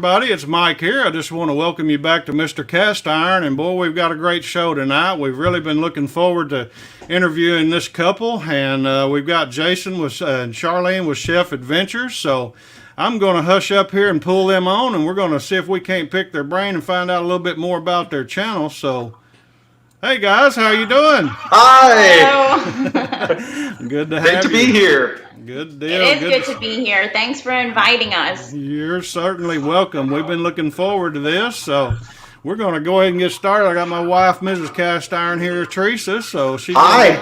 everybody. It's Mike here. I just want to welcome you back to Mr. Cast Iron. And boy, we've got a great show tonight. We've really been looking forward to interviewing this couple. And we've got Jason and Charlene with Chef Adventures. So I'm going to hush up here and pull them on, and we're going to see if we can't pick their brain and find out a little bit more about their channel. So, hey guys, how you doing? Hi. Good to have Great to be here. Good deal. It is good to be here. Thanks for inviting us. You're certainly welcome. We've been looking forward to this, so we're going to go ahead and get started. I got my wife, Mrs. Cast Iron here, Teresa, so she's going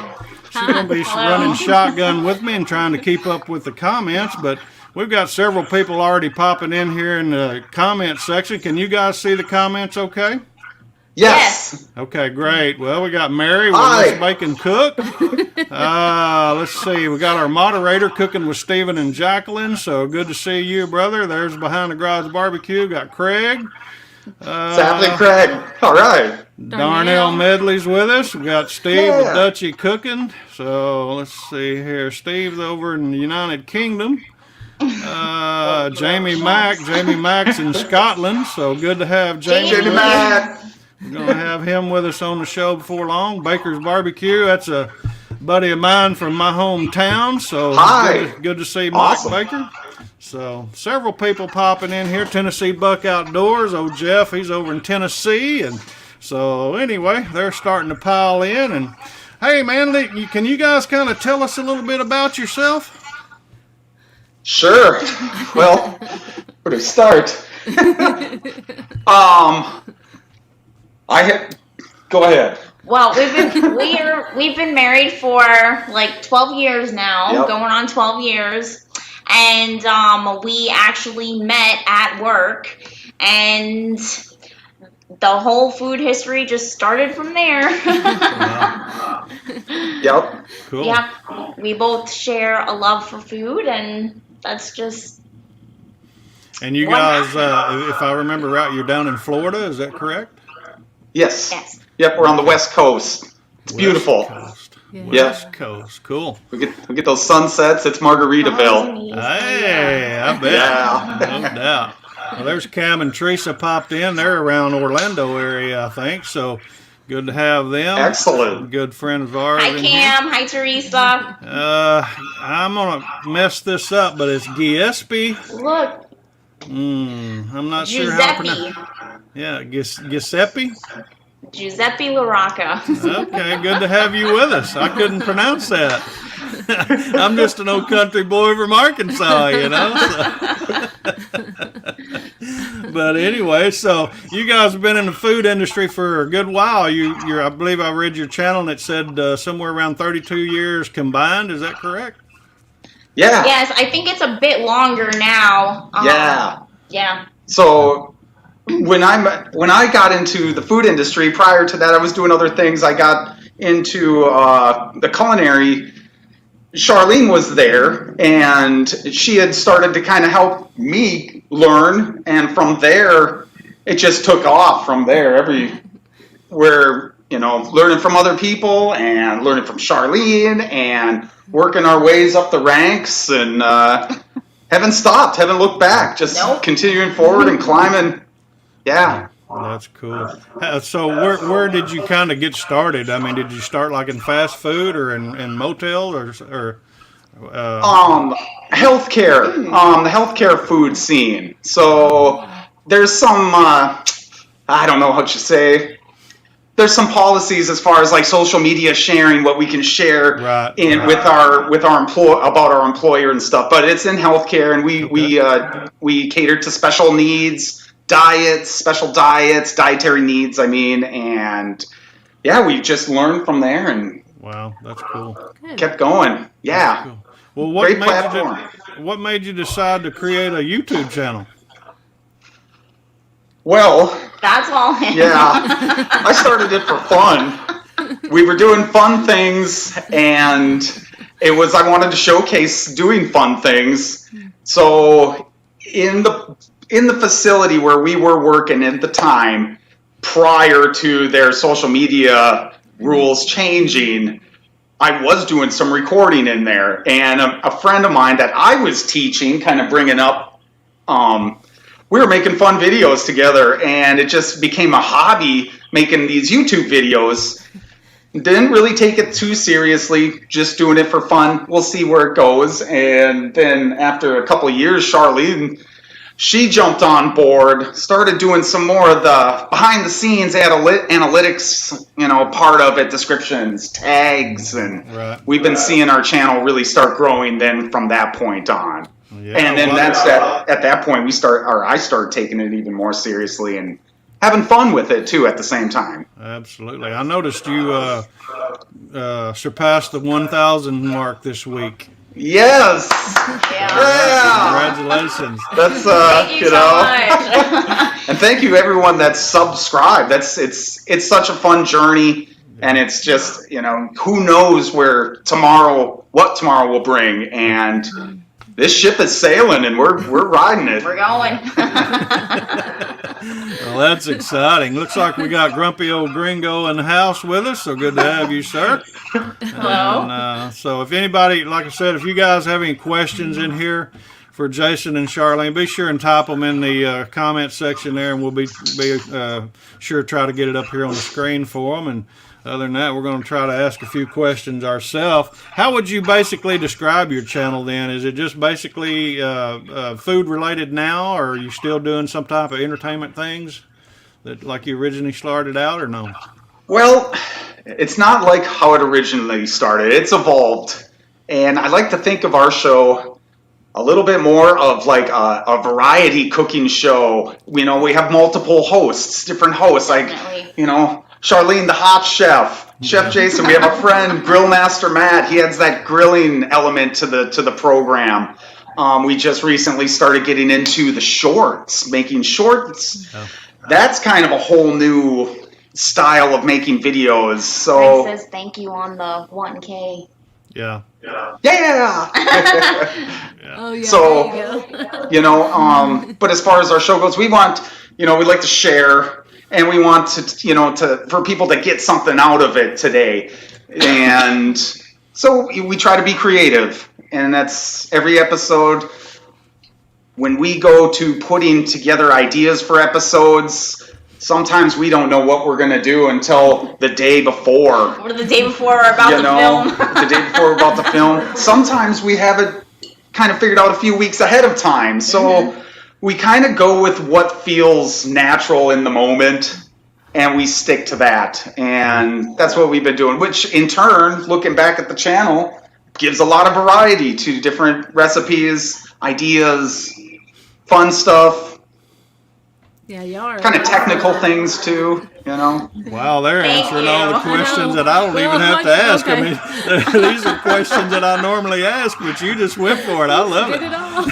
to be running shotgun with me and trying to keep up with the comments, but we've got several people already popping in here in the comment section. Can you guys see the comments okay? Yes. Okay, great. Well, we got Mary with Miss Bacon Cook. Let's see. We got our moderator cooking with Stephen and Jacqueline. So good to see you, brother. There's Behind the Garage Barbecue. Got Craig. Sapling Craig. All right. Darnell Medley's with us. We got Steve with Dutchie Cooking. So let's see here. Steve's over in the United Kingdom. Jamie Mack's in Scotland. So good to have Jamie Mack. We're going to have him with us on the show before long. Baker's Barbecue, that's a buddy of mine from my hometown. So good to see Mike Baker. So several people popping in here. Tennessee Buck Outdoors. Oh, Jeff, he's over in Tennessee. And so anyway, they're starting to pile in. And hey, man, can you guys kind of tell us a little bit about yourself? Sure. Well, where to start? Go ahead. Well, we've been married for like 12 years now, going on 12 years, and we actually met at work, and the whole food history just started from there. Yep. Cool. Yep. We both share a love for food, and that's just. And you guys, if I remember right, you're down in Florida. Is that correct? Yes. Yep, we're on the West Coast. It's beautiful. West Coast. Cool. We get those sunsets. It's Margaritaville. Hey, I bet. Yeah. No doubt. Well, there's Cam and Teresa popped in. They're around Orlando area, I think. So good to have them. Excellent. Good friends of ours. Hi, Cam. Hi, Teresa. I'm going to mess this up, but it's Giuseppe. Look. I'm not sure how to pronounce. Yeah, Giuseppe. Giuseppe LaRocca. Okay, good to have you with us. I couldn't pronounce that. I'm just an old country boy from Arkansas, you know. So. But anyway, so you guys have been in the food industry for a good while. I believe I read your channel and it said somewhere around 32 years combined. Is that correct? Yeah. Yes, I think it's a bit longer now. Yeah. So when I got into the food industry, prior to that, I was doing other things. I got into the culinary. Charlene was there, and she had started to kind of help me learn, and from there, it just took off from there. Learning from other people and learning from Charlene and working our ways up the ranks, and haven't looked back, just continuing forward and climbing. Yeah. That's cool. So where did you kind of get started? I mean, did you start like in fast food or in motel or healthcare, the healthcare food scene. So there's some, I don't know how to say, there's some policies as far as like social media sharing, what we can share with our about our employer and stuff. But it's in healthcare, and we cater to special needs. Special diets, dietary needs, and we just learned from there and wow, that's cool. Kept going. Yeah. Cool. Well, what made you decide to create a YouTube channel? Well, that's all. Yeah. I started it for fun. We were doing fun things, and I wanted to showcase doing fun things. So in the facility where we were working at the time, prior to their social media rules changing, I was doing some recording in there. And a friend of mine that I was teaching, kind of bringing up we were making fun videos together, and it just became a hobby making these YouTube videos. Didn't really take it too seriously, just doing it for fun. We'll see where it goes. And then after a couple of years, Charlene, she jumped on board, started doing some more of the behind the scenes analytics, part of it, descriptions, tags, and we've been seeing our channel really start growing then from that point on. Yeah, and then at that point I started taking it even more seriously and having fun with it too at the same time. Absolutely. I noticed you surpassed the 1,000 mark this week. Yes. Yeah. Congratulations. That's thank you so much. And thank you everyone that's subscribed. It's such a fun journey, and it's just, who knows what tomorrow will bring, and this ship is sailing and we're riding it. We're going. Well, that's exciting. Looks like we got grumpy old Gringo in the house with us, so good to have you, sir. Hello. And, so if anybody, like I said, if you guys have any questions in here for Jason and Charlene, be sure and type them in the comment section there, and we'll be sure to try to get it up here on the screen for them. And other than that, we're going to try to ask a few questions ourselves. How would you basically describe your channel then? Is it just basically food related now, or are you still doing some type of entertainment things that like you originally started out, or no? Well, it's not like how it originally started. It's evolved. And I like to think of our show a little bit more of like a variety cooking show. We have multiple hosts, different hosts, like, Charlene, the hot chef, Chef Jason. We have a friend, Grill Master Matt. He adds that grilling element to the program. We just recently started getting into the shorts, making shorts. Oh. That's kind of a whole new style of making videos. So Greg says thank you on the 1K. Yeah. Yeah. Oh yeah. So, but as far as our show goes, we want, we like to share. And we want to, for people to get something out of it today. And so we try to be creative. And that's every episode. When we go to putting together ideas for episodes, sometimes we don't know what we're going to do until the day before. Or the day before we're about to film. The day before we're about to film. Sometimes we have it kind of figured out a few weeks ahead of time. So we kind of go with what feels natural in the moment, and we stick to that. And that's what we've been doing, which in turn, looking back at the channel, gives a lot of variety to different recipes, ideas, fun stuff. Yeah, you are. Kind of technical things too, Wow, they're answering all the questions that I don't Well, even have to ask. okay. I mean, these are questions that I normally ask, but you just went for it. I love Did it. it all.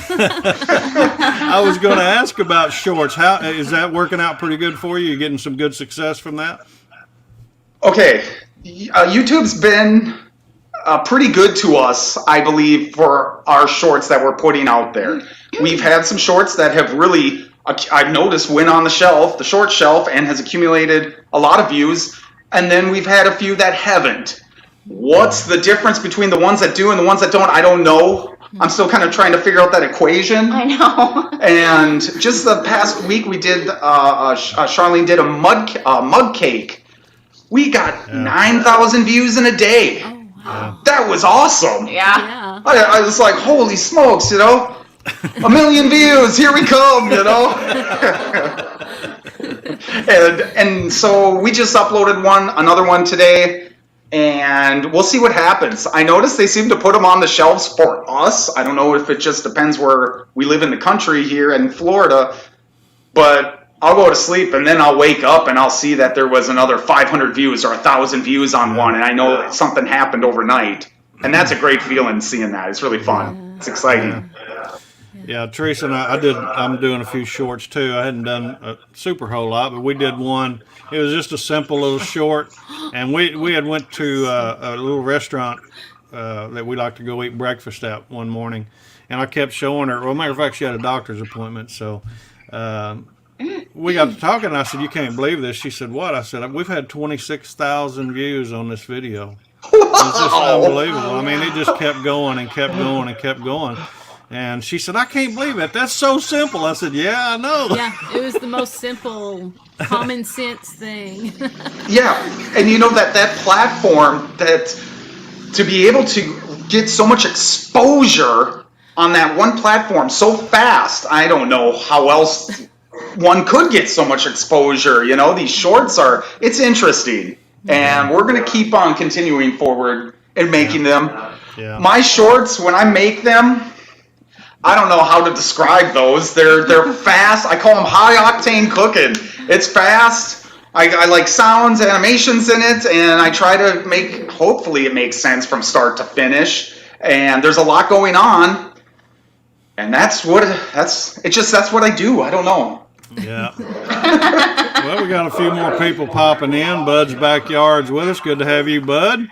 I was going to ask about shorts. How is that working out pretty good for you? You getting some good success from that? Okay, YouTube's been pretty good to us, I believe, for our shorts that we're putting out there. We've had some shorts that have really, I've noticed, went on the short shelf, and has accumulated a lot of views. And then we've had a few that haven't. What's the difference between the ones that do and the ones that don't? I don't know. I'm still kind of trying to figure out that equation. I know. And just the past week, we did, Charlene did a mug cake. We got 9,000 views in a day. Oh wow. That was awesome. Yeah. I was like, holy smokes, 1 million views, here we come, and so we just uploaded another one today, and we'll see what happens. I noticed they seem to put them on the shelves for us. I don't know if it just depends where we live in the country here in Florida, but I'll go to sleep and then I'll wake up and I'll see that there was another 500 views or 1,000 views on one, and I know that something happened overnight. And that's a great feeling, seeing that. It's really fun. It's exciting. Yeah, Teresa and I'm doing a few shorts too. I hadn't done a super whole lot, but we did one. It was just a simple little short, and we had went to a little restaurant that we like to go eat breakfast at one morning, and I kept showing her. Well, matter of fact, she had a doctor's appointment, so we got to talking, and I said, "You can't believe this." She said, "What?" I said, "We've had 26,000 views on this video." It's just unbelievable. I mean, it just kept going and kept going and kept going. And she said, I can't believe it. That's so simple. I said, yeah, I know. Yeah, it was the most simple, common sense thing. Yeah, and you know that platform, that to be able to get so much exposure on that one platform so fast, I don't know how else one could get so much exposure. You know, these shorts it's interesting, and we're going to keep on continuing forward and making them. Yeah. My shorts, when I make them, I don't know how to describe those. They're fast. I call them high octane cooking. It's fast. I like sounds, animations in it, and I try to hopefully it makes sense from start to finish. And there's a lot going on, and that's what I do. I don't know. Yeah. Well, we got a few more people popping in. Bud's Backyard's with us. Good to have you, Bud.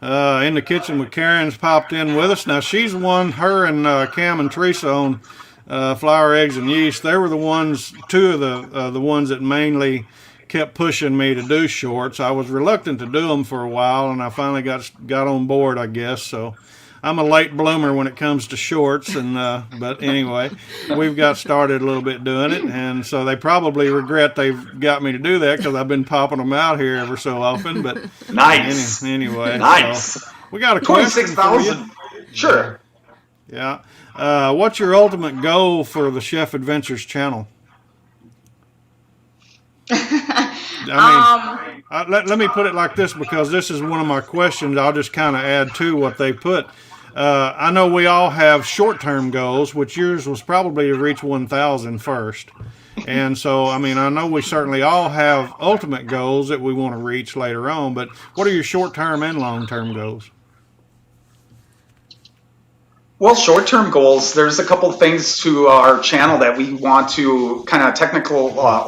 In the Kitchen with Karen's popped in with us. Now, she's one, her and Cam and Teresa own Flour, Eggs, and Yeast. They were two of the ones that mainly kept pushing me to do shorts. I was reluctant to do them for a while, and I finally got on board, I guess. So I'm a late bloomer when it comes to shorts, and but anyway, we've got started a little bit doing it, and so they probably regret they've got me to do that because I've been popping them out here ever so often. But nice. Anyway, Nice. So we got a question for you. 26,000. Sure. Yeah. What's your ultimate goal for the Chef Adventures channel? Let me put it like this, because this is one of my questions. I'll just kind of add to what they put. I know we all have short-term goals, which yours was probably to reach 1,000 first. And so, I know we certainly all have ultimate goals that we want to reach later on, but what are your short-term and long-term goals? Well, short-term goals, there's a couple things to our channel that we want to kind of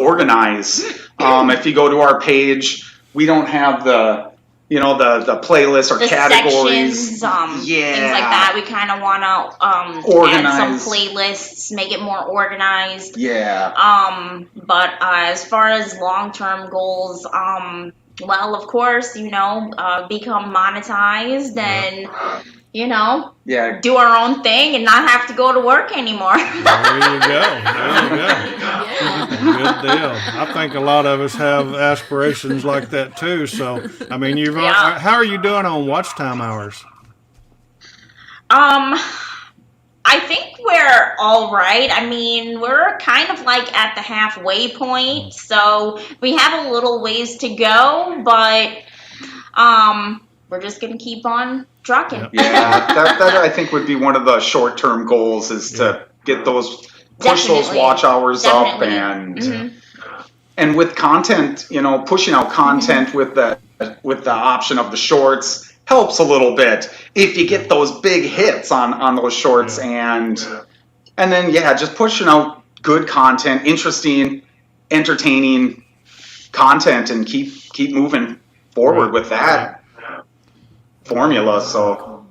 organize. If you go to our page, we don't have the playlist or the categories. Sections, things like that. We kind of want to add some playlists, make it more organized. Yeah. But as far as long-term goals, well, of course, become monetized and, do our own thing and not have to go to work anymore. There you go. Good deal. I think a lot of us have aspirations like that too. So, how are you doing on watch time hours? I think we're all right. We're kind of like at the halfway point, so we have a little ways to go, but we're just gonna keep on trucking. Yeah, that I think would be one of the short-term goals, is to get push those watch hours up, and and with content, pushing out content with the option of the shorts helps a little bit if you get those big hits on those shorts, and then just pushing out good content, interesting, entertaining content, and keep moving forward with that formula. So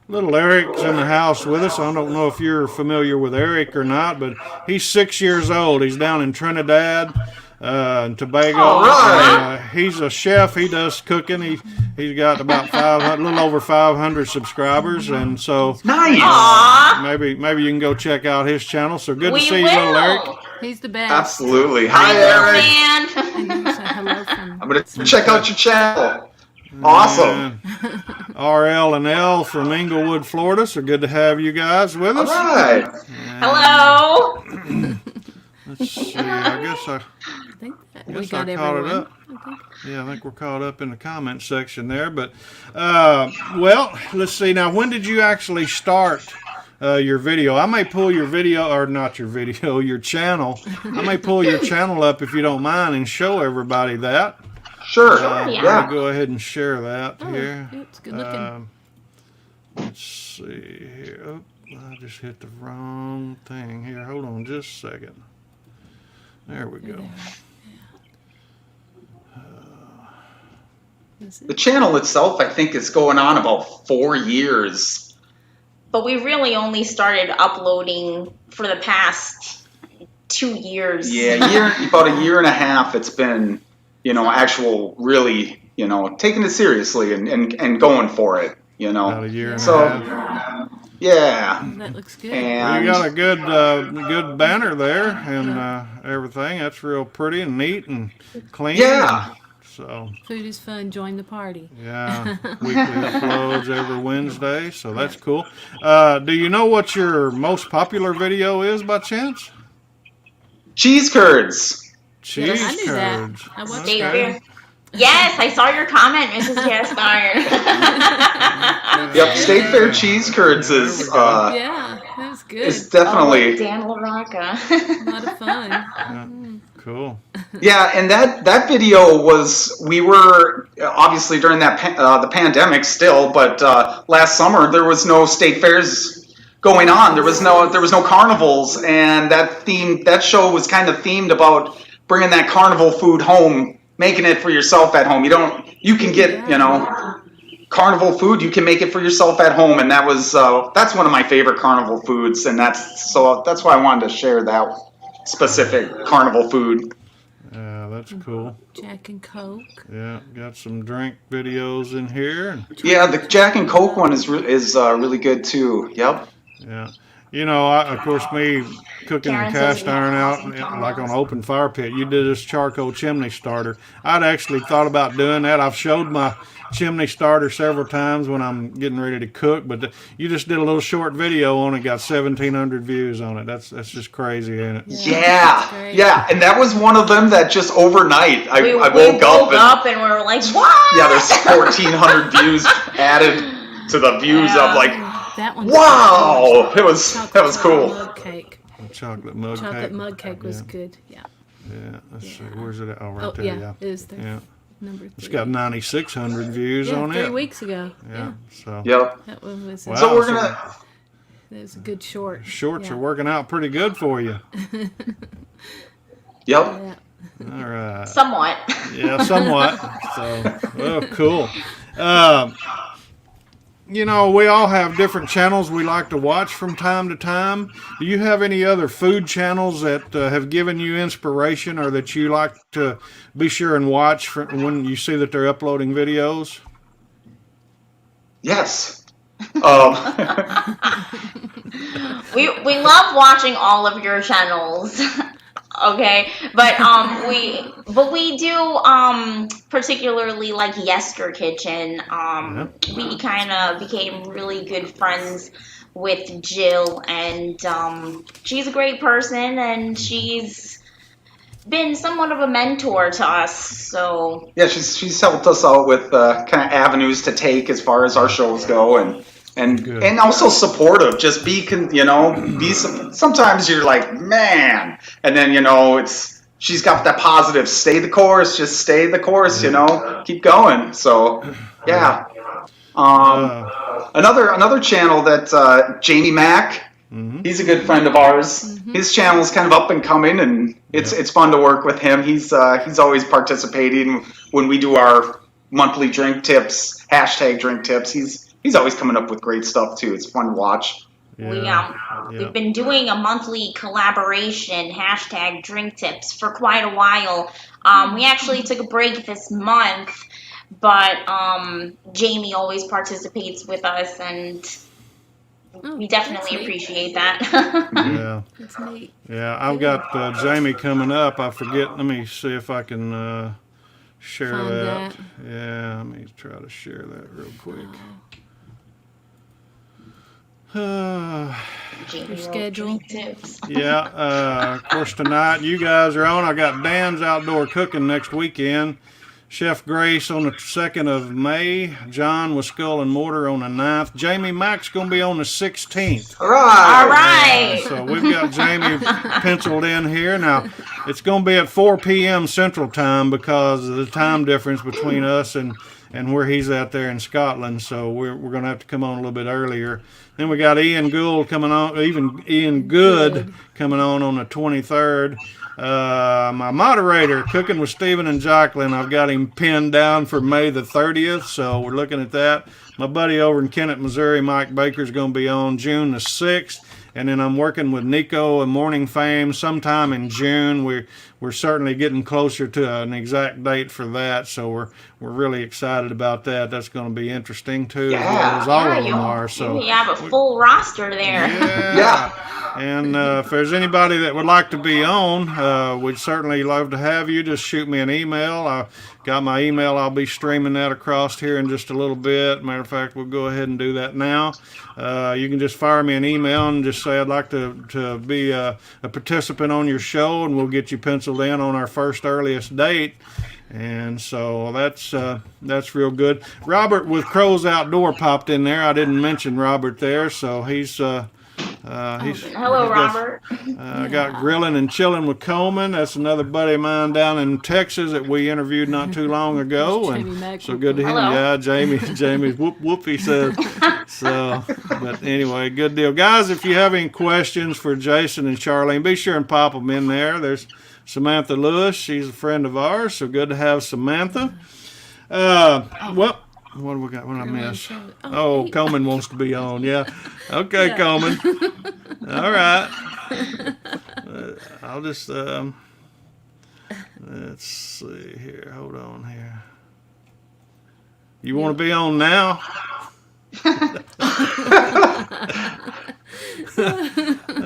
little Eric's in the house with us. I don't know if you're familiar with Eric or not, but he's 6 years old. He's down in Trinidad and Tobago. All right. He's a chef. He does cooking. He's got about 500, a little over 500 subscribers, and so nice. Maybe you can go check out his channel. So good to see you, will. little Eric. He's the best. Absolutely. Hi, Eric. fan. I'm gonna check out your channel. Awesome. RL and L from Inglewood, Florida. So good to have you guys with us. All right. Hello. Let's see. I guess I think we I got caught it everyone. up. Yeah, I think we're caught up in the comment section there. But, well, let's see. Now, when did you actually start your video? I may pull your video, or not your video, your channel. I may pull your channel up if you don't mind and show everybody that. Sure. I'll go ahead and share that here. It's good looking. Let's see here. Oh, I just hit the wrong thing here. Hold on just a second. There we go. The channel itself, I think, is going on about 4 years. But we really only started uploading for the past 2 years. Yeah, about a year and a half. It's been, actual really, taking it seriously and going for it. About a year and so, a half. Yeah. That looks good. And You got a good banner there and everything. That's real pretty and neat and clean. yeah. So Food is fun. Join the party. yeah, weekly uploads every Wednesday. So that's cool. Do you know what your most popular video is by chance? Cheese curds. Cheese I knew that. curds. I watched State that. Fair. Yes, I saw your comment, Mrs. Cast Iron. Yep, State Fair cheese curds is Yeah, that was good. is definitely Dan LaRocca. A lot of fun. Yeah, cool. yeah, and that video was we were obviously during that the pandemic still, but last summer there was no state fairs going on. There was no carnivals, and that show was kind of themed about bringing that carnival food home, making it for yourself at home. You can get carnival food. You can make it for yourself at home, and that's one of my favorite carnival foods, and that's why I wanted to share that specific carnival food. Yeah, that's cool. Jack and Coke. Yeah, got some drink videos in here. Yeah, the Jack and Coke one is really good too. Yep. Yeah. You know, of course, me cooking Karen the says cast we iron have out some like on an open fire pit. You did this charcoal chimney starter. I'd actually thought about doing that. I've showed my chimney starter several times when I'm getting ready to cook, but you just did a little short video on it, got 1,700 views on it. That's just crazy, ain't it? Yeah, and that was one of them that just overnight I woke up and we were like, what? Yeah, there's 1,400 views added to the views of like, That one. wow, that was cool. Mug cake. Chocolate mug Chocolate cake. mug cake was good. Yeah. Yeah, let's see. Where's it at? Oh, right Oh there, yeah, it is there. Yeah. Number 3. It's got 9,600 views on 3 it. weeks ago. Yeah, so. Yep. That one was. Wow. So we're gonna. It was a good short. Shorts Yeah. are working out pretty good for you. Yep. Yeah. All right. Somewhat. Yeah, somewhat. So, oh, cool. You know, we all have different channels we like to watch from time to time. Do you have any other food channels that have given you inspiration or that you like to be sure and watch when you see that they're uploading videos? Yes. We love watching all of your channels. Okay, but we do particularly like Yester Kitchen. We kind of became really good friends with Jill, and she's a great person, and she's been somewhat of a mentor to us. So Yeah, she's helped us out with kind of avenues to take as far as our shows go, and also supportive. Just sometimes you're like, man, and then she's got that positive, stay the course, keep going. So yeah. Another channel that Jamie Mack, he's a good friend of ours. His channel is kind of up and coming, and it's fun to work with him. He's always participating when we do our monthly drink tips, #drink tips. He's always coming up with great stuff too. It's fun to watch. we've been doing a monthly collaboration #drink tips for quite a while. We actually took a break this month, but Jamie always participates with us, and we definitely appreciate that. Yeah. That's neat. Yeah, I've got Jamie coming up. I forget. Let me see if I can share Find that. that. Yeah, let me try to share that real quick. Jamie schedule. Drink Tips. Yeah, of course tonight you guys are on. I got Dan's Outdoor Cooking next weekend. Chef Grace on the 2nd of May. John with Skull and Mortar on the 9th. Jamie Mack's going to be on the 16th. All right. All right. So we've got Jamie penciled in here. Now, it's going to be at 4 p.m. Central Time because of the time difference between us and where he's at there in Scotland. So we're going to have to come on a little bit earlier. Then we got Ian Gould coming on, Ian Good coming on the 23rd. My moderator, Cooking with Stephen and Jacqueline, I've got him pinned down for May the 30th, so we're looking at that. My buddy over in Kennett, Missouri, Mike Baker, is going to be on June the 6th. and then I'm working with Nico and MorningFame sometime in June. We're certainly getting closer to an exact date for that, so we're really excited about that. That's going to be interesting too, as well as all of them are. So you have a full roster there. Yeah. And if there's anybody that would like to be on, we'd certainly love to have you. Just shoot me an email. I got my email. I'll be streaming that across here in just a little bit. Matter of fact, we'll go ahead and do that now. You can just fire me an email and just say I'd like to be a participant on your show, and we'll get you penciled in on our first earliest date. And so that's real good. Robert with Crow's Outdoor popped in there. I didn't mention Robert there, so he's hello, Robert. Got Grilling and Chilling with Coleman. That's another buddy of mine down in Texas that we interviewed not too long ago, and so good to him. Hello. Yeah, Jamie's whoop whoop, he said. So, but anyway, good deal, guys. If you have any questions for Jason and Charlene, be sure and pop them in there. There's Samantha Lewis. She's a friend of ours, so good to have Samantha. Well. What do we got? What did I miss? Oh, Coleman wants to be on. Yeah. Okay, yeah. Coleman. All right. I'll just, let's see here. Hold on here. You want to be on now?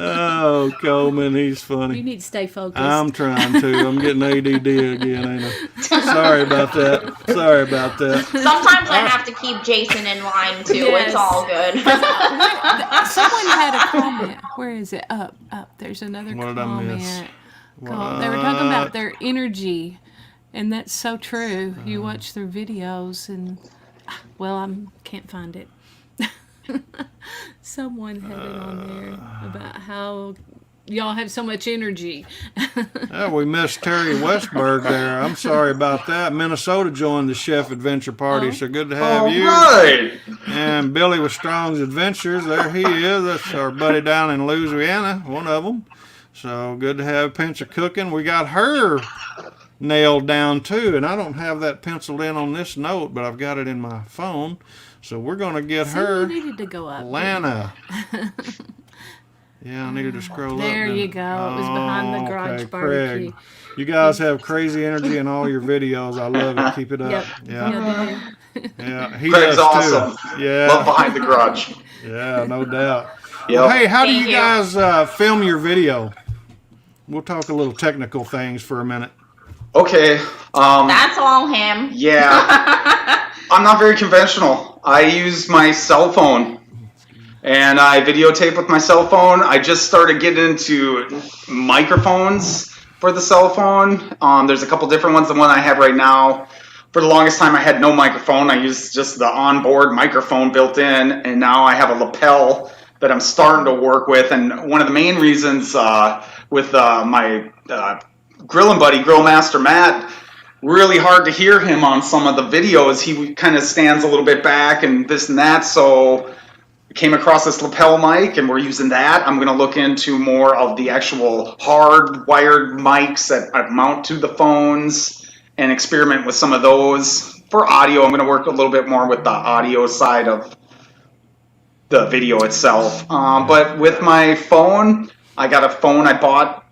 Oh, Coleman, he's funny. You need to stay focused. I'm trying to. I'm getting ADD again, ain't I? Sorry about that. Sometimes I have to keep Jason in line too. Yes. It's all good. Someone had a comment. Where is it? Up. There's another What comment. did I miss? They were talking about their energy, and that's so true. You watch their videos, and I can't find it. Someone had it on there about how y'all have so much energy. Yeah, we missed Terry Westberg there. I'm sorry about that. Minnesota joined the Chef Adventure Party, so good to have you. Right. And Billy with Strong's Adventures, there he is. That's our buddy down in Louisiana, one of them. So good to have Pinch of Cooking. We got her nailed down too, and I don't have that penciled in on this note, but I've got it in my phone. So we're going to get her. You needed to go up. Lana. Yeah, I needed to scroll up. There you go. It was behind the garage barbecue. Craig. You guys have crazy energy in all your videos. I love it. Keep it up. Yep. Yeah. Yeah. He Craig's does awesome. too. Yeah. Love Behind the Garage. Yeah, no doubt. Yep. Well, hey, how do Thank you guys film your video? We'll talk a little technical things for a minute. Okay. That's all him. Yeah. I'm not very conventional. I use my cell phone, and I videotape with my cell phone. I just started getting into microphones for the cell phone. There's a couple different ones. The one I have right now, for the longest time I had no microphone. I used just the onboard microphone built in, and now I have a lapel that I'm starting to work with. And one of the main reasons with my grilling buddy, Grill Master Matt, really hard to hear him on some of the videos. He kind of stands a little bit back and this and that. So I came across this lapel mic, and we're using that. I'm going to look into more of the actual hard-wired mics that I mount to the phones and experiment with some of those. For audio, I'm going to work a little bit more with the audio side of the video itself. But with my phone, I got a phone I bought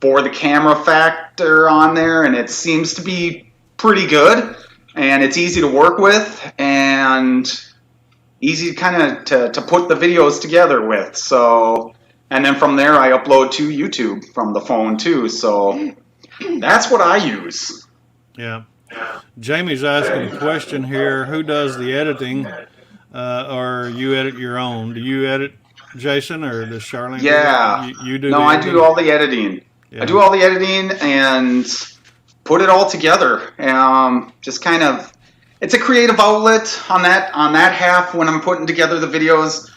for the camera factor on there, and it seems to be pretty good, and it's easy to work with and easy kind of to put the videos together with. So, and then from there I upload to YouTube from the phone too. So that's what I use. Yeah. Jamie's asking a question here. Who does the editing, or you edit your own? Do you edit, Jason, or does Charlene? Yeah. You do. No, I do all the editing. Yeah. I do all the editing and put it all together. Just kind of, it's a creative outlet on that half when I'm putting together the videos.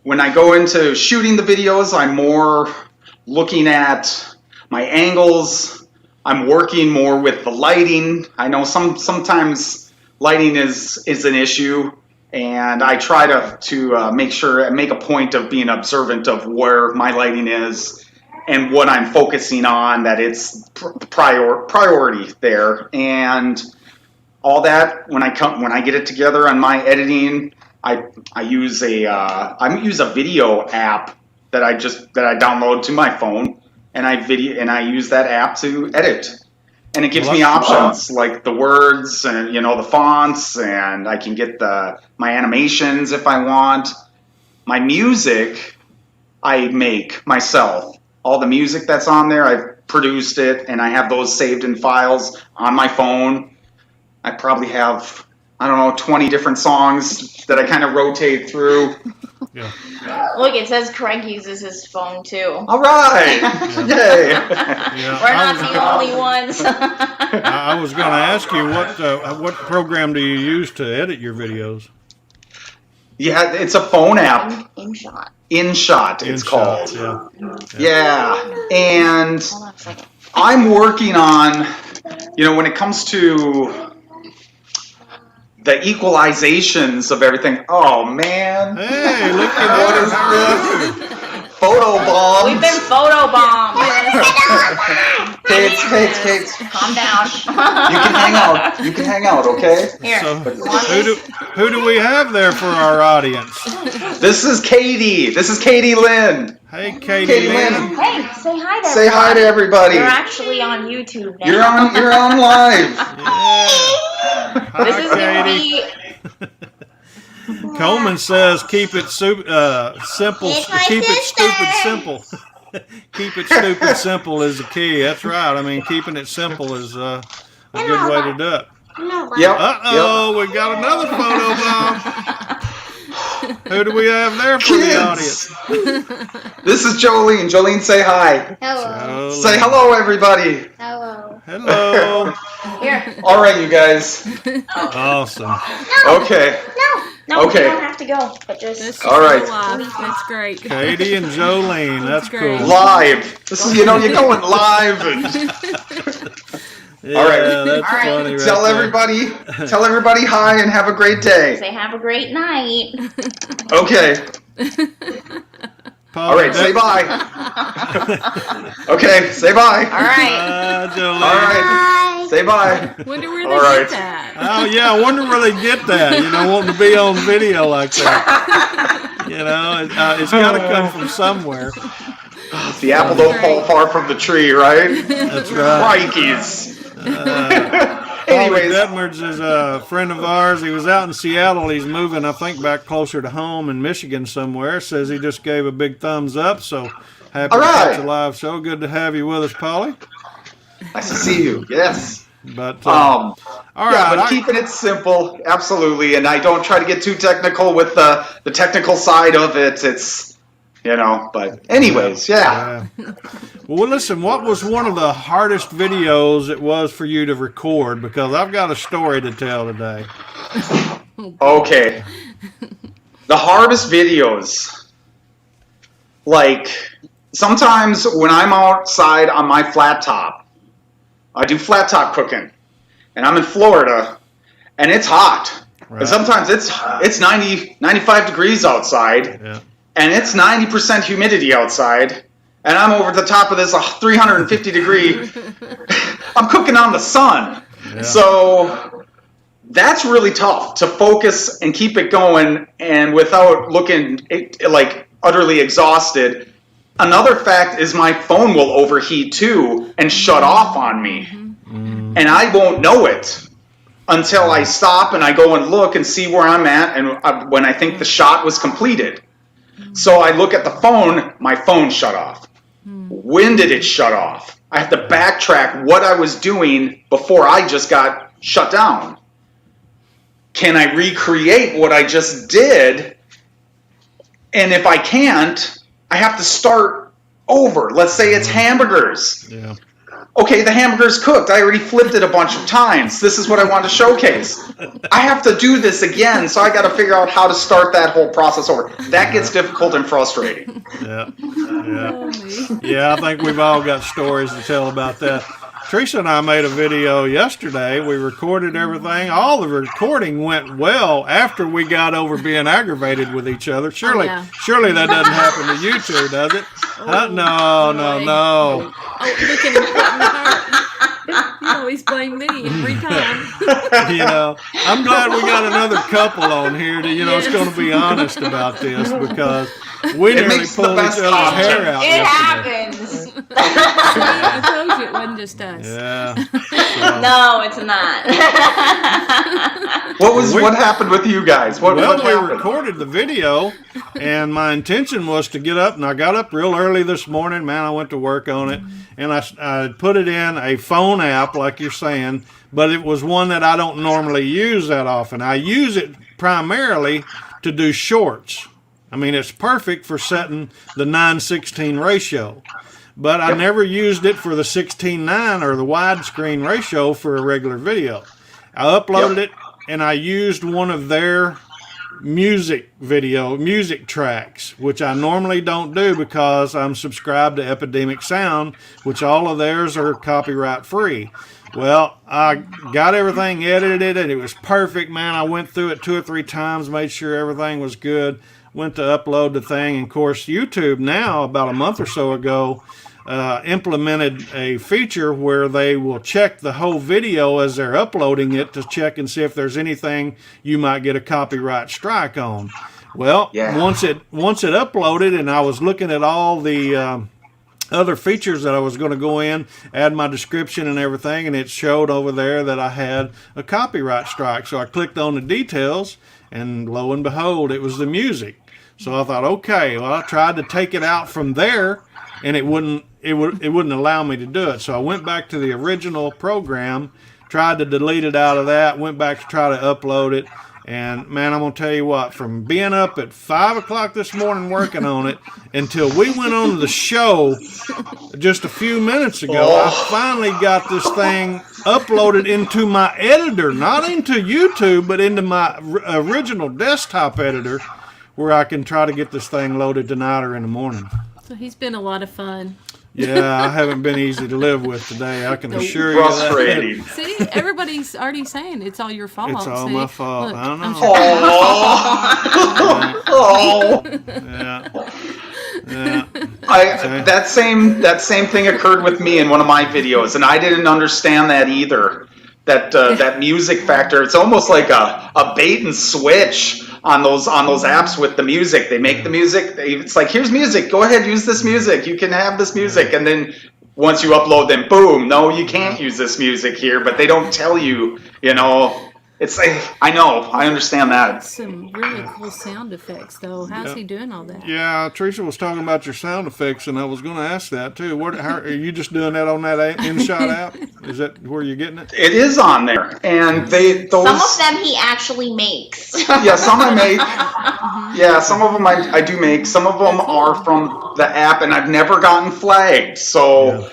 When I go into shooting the videos, I'm more looking at my angles. I'm working more with the lighting. I know sometimes lighting is an issue, and I try to make a point of being observant of where my lighting is and what I'm focusing on, that it's priority there. And all that, when I get it together on my editing, I use a video app that I download to my phone, and I use that app to edit. And it gives me options like the words and the fonts, and I can get my animations if I want. My music I make myself. All the music that's on there, I've produced it, and I have those saved in files on my phone. I probably have, 20 different songs that I kind of rotate through. Yeah. Look, it says Craig uses his phone too. All right. Yay. Yeah. We're not the only ones. I was going to ask you, what program do you use to edit your videos? Yeah, it's a phone app. InShot. InShot, it's called. Yeah. And Hold on a second. I'm working on, when it comes to the equalizations of everything. Oh, man. Hey, look at What is this? Photobombed. We've been photobombed. Kate. Calm down. You can hang out, okay? Here. So, who do we have there for our audience? This is Katie. This is Katie Lynn. Hey, Katie Katie Lynn. Hey, say hi to everybody. Say hi to everybody. You're actually on YouTube now. You're on live. Yeah. Hi, This is Katie. gonna be. Coleman says, keep it simple. Keep it stupid simple. Keep it stupid simple is the key. That's right. I mean, keeping it simple is a good way to do it. Yep. Uh-oh, we got another photo bomb. Who do we have there for the audience? This is Jolene. Jolene, say hi. Hello. Say hello, everybody. Hello. Hello. Here. All right, you guys. Awesome. Okay. No, Okay. you don't have to go, but just. That's All right. live. That's great. Katie and Jolene. That's great. cool. Live. This is, you're going live. And Yeah, All right. that's All right. funny. tell everybody hi and have a great day. Say have a great night. Okay. All right, say bye. Okay, say bye. All right. Jolene. All right, say bye. Wonder where All they right. get that. Oh, yeah, I wonder where they get that, wanting to be on video like that. It's got to come from somewhere. The apple don't fall far from the tree, right? That's right. Crikeys. Paulie Anyways, Detmers is a friend of ours. He was out in Seattle. He's moving, I think, back closer to home in Michigan somewhere. Says he just gave a big thumbs up. So happy All to right. catch a live show. Good to have you with us, Paulie. nice to see you. Yes. But All all yeah, right, but keeping it simple, absolutely. And I don't try to get too technical with the technical side of it. It's but anyways, yeah. Well, listen, what was one of the hardest videos it was for you to record? Because I've got a story to tell today. Okay. The hardest videos. Like, sometimes when I'm outside on my flat top, I do flat top cooking, and I'm in Florida, and it's hot. Right. And sometimes it's 90, 95 degrees outside. Yeah. And it's 90% humidity outside, and I'm over the top of this 350 degree. I'm cooking on the sun. Yeah. So that's really tough to focus and keep it going and without looking like utterly exhausted. Another fact is my phone will overheat too and shut off on me. And I won't know it until I stop and I go and look and see where I'm at and when I think the shot was completed. So I look at the phone, my phone shut off. When did it shut off? I have to backtrack what I was doing before I just got shut down. Can I recreate what I just did? And if I can't, I have to start over. Let's say it's hamburgers. Yeah. Okay, the hamburger's cooked. I already flipped it a bunch of times. This is what I want to showcase. I have to do this again, so I got to figure out how to start that whole process over. That gets difficult and frustrating. Yeah. Yeah, I think we've all got stories to tell about that. Teresa and I made a video yesterday. We recorded everything. All the recording went well after we got over being aggravated with each other. Surely that doesn't happen to you two, does it? No. Oh, look at him putting the heart. You always blame me every time. I'm glad we got another couple on here to, it's going to be honest about this, because we nearly pulled each other's hair out It yesterday. happens. I told you it wasn't just us. Yeah. No, it's not. What happened with you guys? What we happened? recorded the video, and my intention was to get up, and I got up real early this morning. Man, I went to work on it, and I put it in a phone app, like you're saying, but it was one that I don't normally use that often. I use it primarily to do shorts. I mean, it's perfect for setting the 9:16 ratio. But I never used it for the 16:9 or the widescreen ratio for a regular video. I uploaded it, and I used one of their music tracks, which I normally don't do because I'm subscribed to Epidemic Sound, which all of theirs are copyright free. Well, I got everything edited, and it was perfect, man. I went through it 2 or 3 times, made sure everything was good, went to upload the thing. And of course, YouTube now, about a month or so ago, implemented a feature where they will check the whole video as they're uploading it to check and see if there's anything you might get a copyright strike on. Well, once it uploaded, and I was looking at all the other features that I was going to go in, add my description and everything, and it showed over there that I had a copyright strike. So I clicked on the details, and lo and behold, it was the music. So I thought, okay, well, I tried to take it out from there, and it wouldn't allow me to do it. So I went back to the original program, tried to delete it out of that, went back to try to upload it. And man, I'm going to tell you what, from being up at 5 o'clock this morning working on it until we went on to the show just a few minutes ago, I finally got this thing uploaded into my editor, not into YouTube, but into my original desktop editor, where I can try to get this thing loaded tonight or in the morning. So he's been a lot of fun. Yeah, I haven't been easy to live with today. I can assure you Frustrating. that. See, everybody's already saying it's all your fault. It's all See? my fault. Look, I don't know. That same thing occurred with me in one of my videos, and I didn't understand that either. That music factor. It's almost like a bait and switch on those apps with the music. They make the music. It's like, here's music. Go ahead, use this music. You can have this music, and then once you upload, then boom, no, you can't use this music here. But they don't tell you. It's like, I know, I understand that. Some really cool sound effects, though. How's he doing all that? Yeah, Teresa was talking about your sound effects, and I was going to ask that too. How are you just doing that on that InShot app? Is that where you're getting it? It is on there, and some of them he actually makes. Yeah, some I make. Yeah, some of them I do make. Some of them are from the app, and I've never gotten flagged. So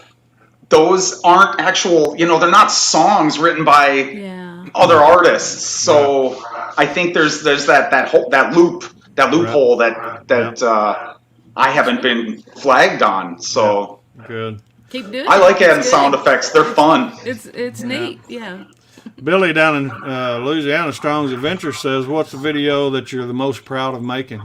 those aren't actual. They're not songs written by other artists. So I think there's that loophole that I haven't been flagged on. So good. Keep doing I like it. adding sound effects. They're fun. It's neat. Yeah. Billy down in Louisiana, Strong's Adventure says, "What's the video that you're the most proud of making?"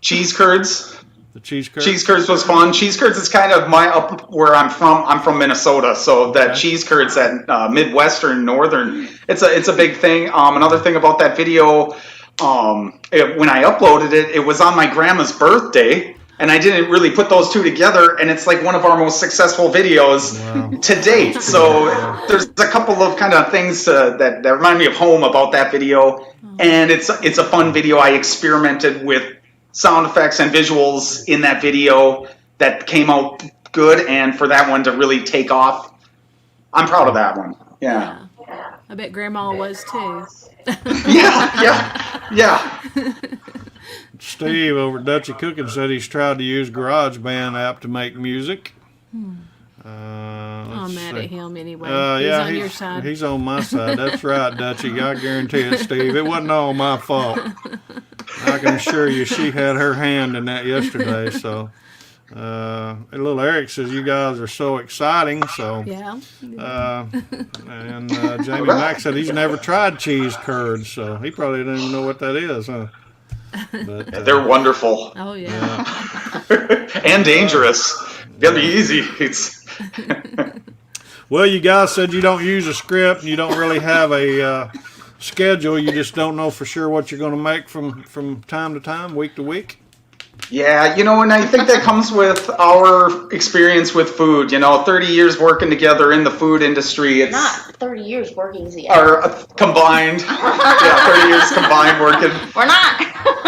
Cheese curds. The cheese curds? Cheese curds was fun. Cheese curds is kind of up where I'm from. I'm from Minnesota, so that cheese curds, that Midwestern, Northern, it's a big thing. Another thing about that video, when I uploaded it, it was on my grandma's birthday, and I didn't really put those two together, and it's like one of our most successful videos to date. So there's a couple of kind of things that remind me of home about that video, and it's a fun video. I experimented with sound effects and visuals in that video that came out good, and for that one to really take off, I'm proud of that one. Yeah. I bet Grandma was too. Yeah. Steve over at Dutchy Cooking said he's tried to use GarageBand app to make music. I'm mad at him anyway. He's on your side. He's on my side. That's right, Dutchy. I guarantee it, Steve. It wasn't all my fault. I can assure you she had her hand in that yesterday. So, little Eric says, you guys are so exciting. So, and Jamie Mack said he's never tried cheese curds. So, he probably doesn't even know what that is, huh? But, they're wonderful. Oh, yeah. And dangerous. Gotta be easy. Well, you guys said you don't use a script and you don't really have a schedule. You just don't know for sure what you're going to make from time to time, week to week. Yeah, and I think that comes with our experience with food. 30 years working together in the food industry. It's not 30 years working together. Or combined. Yeah, 30 years combined working. We're not.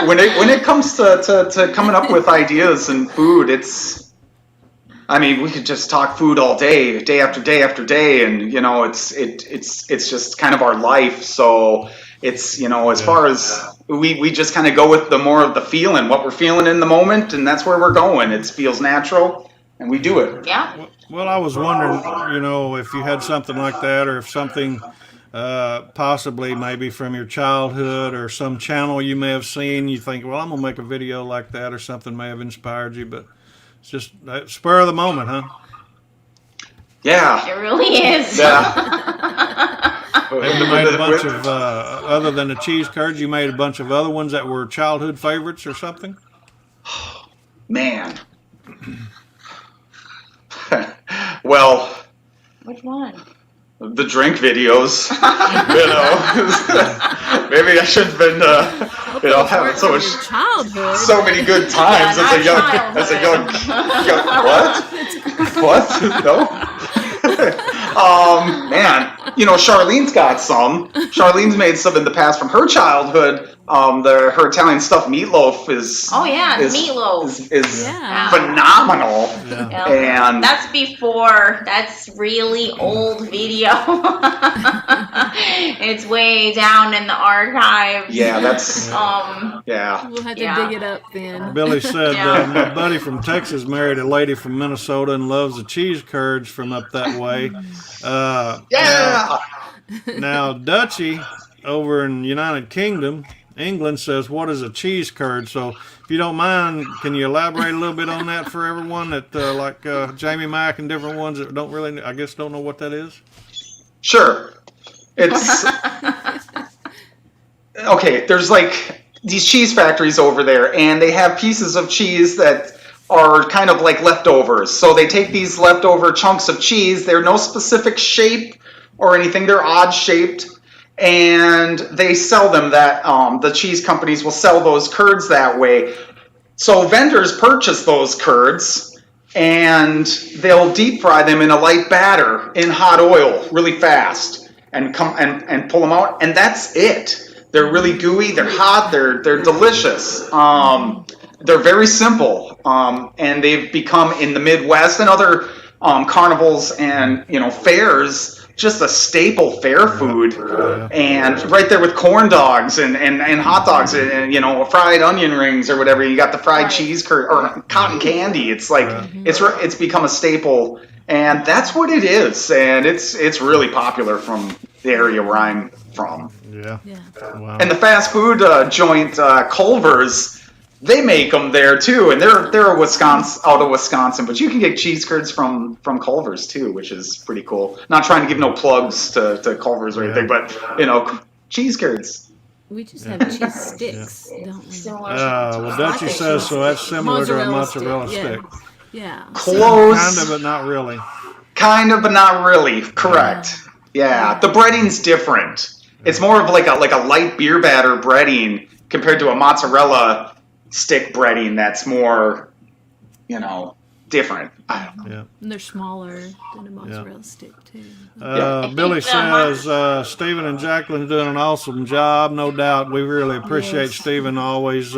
when it comes to coming up with ideas and food, we could just talk food all day after day after day, and it's just kind of our life. So it's as far as we just kind of go with the more of the feeling, what we're feeling in the moment, and that's where we're going. It feels natural, and we do it. Yeah. Well, I was wondering, if you had something like that, or if something possibly maybe from your childhood or some channel you may have seen, you think, well, I'm gonna make a video like that, or something may have inspired you, but it's just spur of the moment, huh? Yeah. It really is. Yeah. Maybe you made a bunch of, other than the cheese curds, you made a bunch of other ones that were childhood favorites or something? Man. Well. Which one? The drink videos. Maybe I shouldn't have been, having so many good times as a young what? No? Man, Charlene's got some. Charlene's made some in the past from her childhood. Her Italian stuffed meatloaf is meatloaf is phenomenal. Yeah. And that's really old video. It's way down in the archives. Yeah, that's We'll have to dig it up then. Billy said my buddy from Texas married a lady from Minnesota and loves the cheese curds from up that way. Now Dutchie over in United Kingdom, England, says, what is a cheese curd? So if you don't mind, can you elaborate a little bit on that for everyone that like Jamie Mack and different ones that don't know what that is? Sure. It's okay, there's like these cheese factories over there, and they have pieces of cheese that are kind of like leftovers. So they take these leftover chunks of cheese, they're no specific shape or anything, they're odd shaped, and they sell them the cheese companies will sell those curds that way. So vendors purchase those curds and they'll deep fry them in a light batter in hot oil really fast and pull them out, and that's it. They're really gooey, they're hot, they're delicious. They're very simple, and they've become in the Midwest and other carnivals and fairs just a staple fair food, and right there with corn dogs and hot dogs and fried onion rings or whatever. You got the fried cheese curd or cotton candy. It's like it's become a staple, and that's what it is. And it's really popular from the area where I'm from. Yeah. Wow. And the fast food joint Culver's, they make them there too, and they're out of Wisconsin. But you can get cheese curds from Culver's too, which is pretty cool. Not trying to give no plugs to Culver's or anything, but cheese curds. We just have cheese sticks, don't we? Well, Dutchie says so. That's similar to a mozzarella stick. Yeah. Close. Kind of, but not really. Kind of, but not really. Correct. Yeah. The breading's different. It's more of like a light beer batter breading compared to a mozzarella stick breading that's more, different. I don't know. Yeah. And they're smaller than a mozzarella stick too. Billy says Stephen and Jacqueline's doing an awesome job, no doubt. We really appreciate Stephen always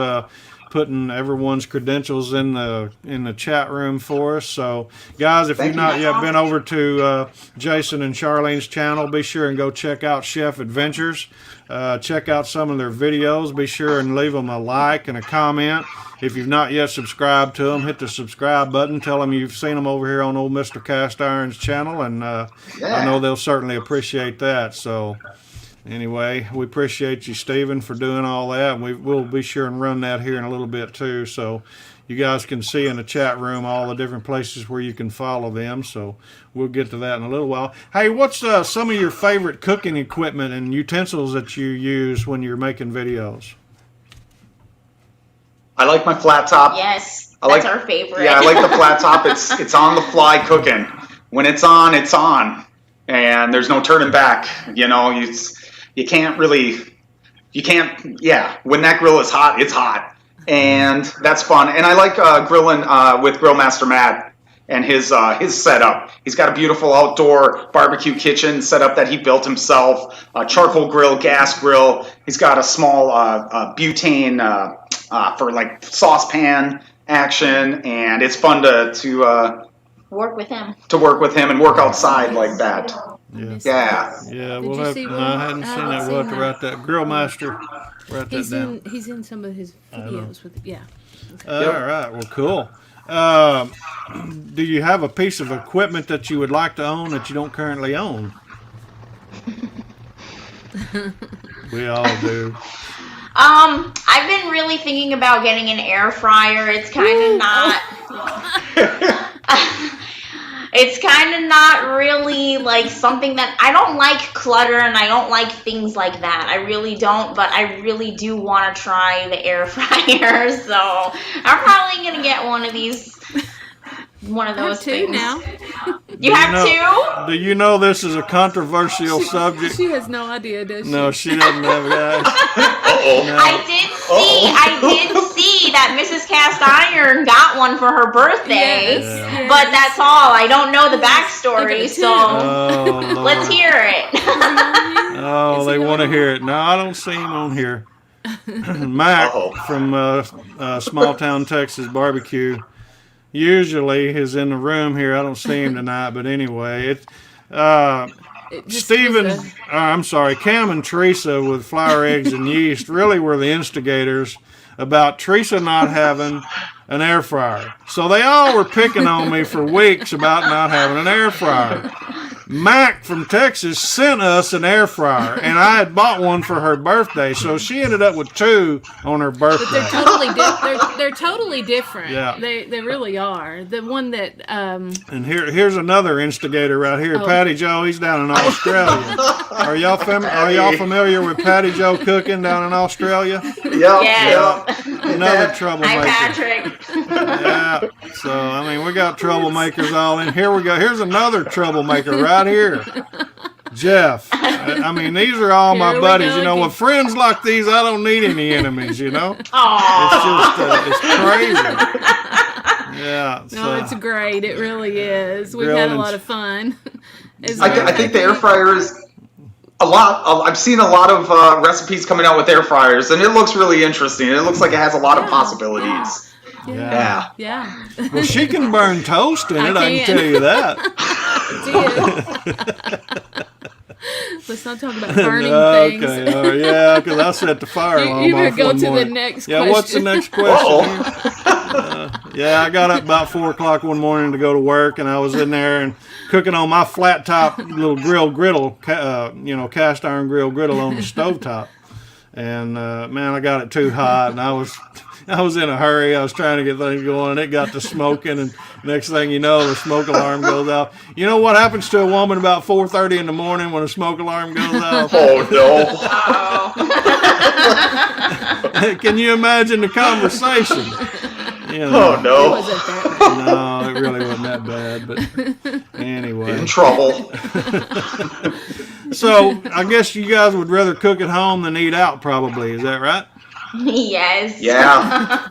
putting everyone's credentials in the chat room for us. So, guys, if you've not yet been over to Jason and Charlene's channel, be sure and go check out Chef Adventures. Check out some of their videos. Be sure and leave them a like and a comment. If you've not yet subscribed to them, hit the subscribe button. Tell them you've seen them over here on old Mr. Cast Iron's channel, and I know they'll certainly appreciate that. So, anyway, we appreciate you, Stephen, for doing all that. We'll be sure and run that here in a little bit, too, so you guys can see in the chat room all the different places where you can follow them. So we'll get to that in a little while. Hey, what's some of your favorite cooking equipment and utensils that you use when you're making videos? I like my flat top. Yes, that's our favorite. Yeah, I like the flat top. It's on the fly cooking. When it's on, it's on. and there's no turning back. You know, you can't really, yeah. When that grill is hot, it's hot, and that's fun. And I like grilling with Grillmaster Matt and his setup. He's got a beautiful outdoor barbecue kitchen setup that he built himself. A charcoal grill, gas grill. He's got a small butane for like saucepan action, and it's fun to work with him. To work with him and work outside like that. Yeah. We'll have. No, I hadn't seen that. We'll have to write that. Grillmaster. Write that down. He's in some of his videos with it. Yeah. Okay. All right. Well, cool. Do you have a piece of equipment that you would like to own that you don't currently own? We all do. I've been really thinking about getting an air fryer. It's kind of not. It's kind of not really like something that I don't like clutter and I don't like things like that. I really don't, but I really do want to try the air fryer. So I'm probably gonna get one of these. One of those things. Now. You have two? Do you know this is a controversial subject? She has no idea, does she? No, she doesn't have it. No. I did see that Mrs. Cast Iron got one for her birthday, yes. But that's all. I don't know the backstory, so let's hear it. Oh, they want to hear it. No, I don't see him on here. Mac from Small Town Texas Barbecue. Usually he's in the room here. I don't see him tonight, but anyway, Cam and Teresa with Flour, Eggs, and Yeast really were the instigators about Teresa not having an air fryer. So they all were picking on me for weeks about not having an air fryer. Mac from Texas sent us an air fryer, and I had bought one for her birthday, so she ended up with two on her birthday. But they're totally different. Yeah. They really are. The one that And here's another instigator right here, Patty Joe. He's down in Australia. Are y'all familiar with Patty Joe cooking down in Australia? Yeah. Another troublemaker. Hi, Patrick. Yeah. So I mean, we got troublemakers all in. Here we go. Here's another troublemaker right here. Jeff. I mean, these are all my buddies. You know, with friends like these, I don't need any enemies, you know? Aww. It's crazy. Yeah. No, it's great. It really is. We've had a lot of fun. I think the air fryer is a lot. I've seen a lot of recipes coming out with air fryers, and it looks really interesting. It looks like it has a lot of possibilities. Yeah. Well, she can burn toast in it, I can tell you that. Let's not talk about burning things. Okay, yeah, because I set the fire alarm You better off go one to morning. the next question. Yeah, what's the next question? Yeah, I got up about 4 o'clock one morning to go to work, and I was in there and cooking on my flat top little griddle, cast iron griddle on the stovetop. And man, I got it too hot, and I was in a hurry. I was trying to get things going, and it got to smoking, and next thing you know, the smoke alarm goes off. You know what happens to a woman about 4:30 in the morning when a smoke alarm goes off? Oh, no. Can you imagine the conversation? You know, oh, no. No, it really wasn't that bad, but anyway. In trouble. So, I guess you guys would rather cook at home than eat out, probably. Is that right? Yes. Yeah.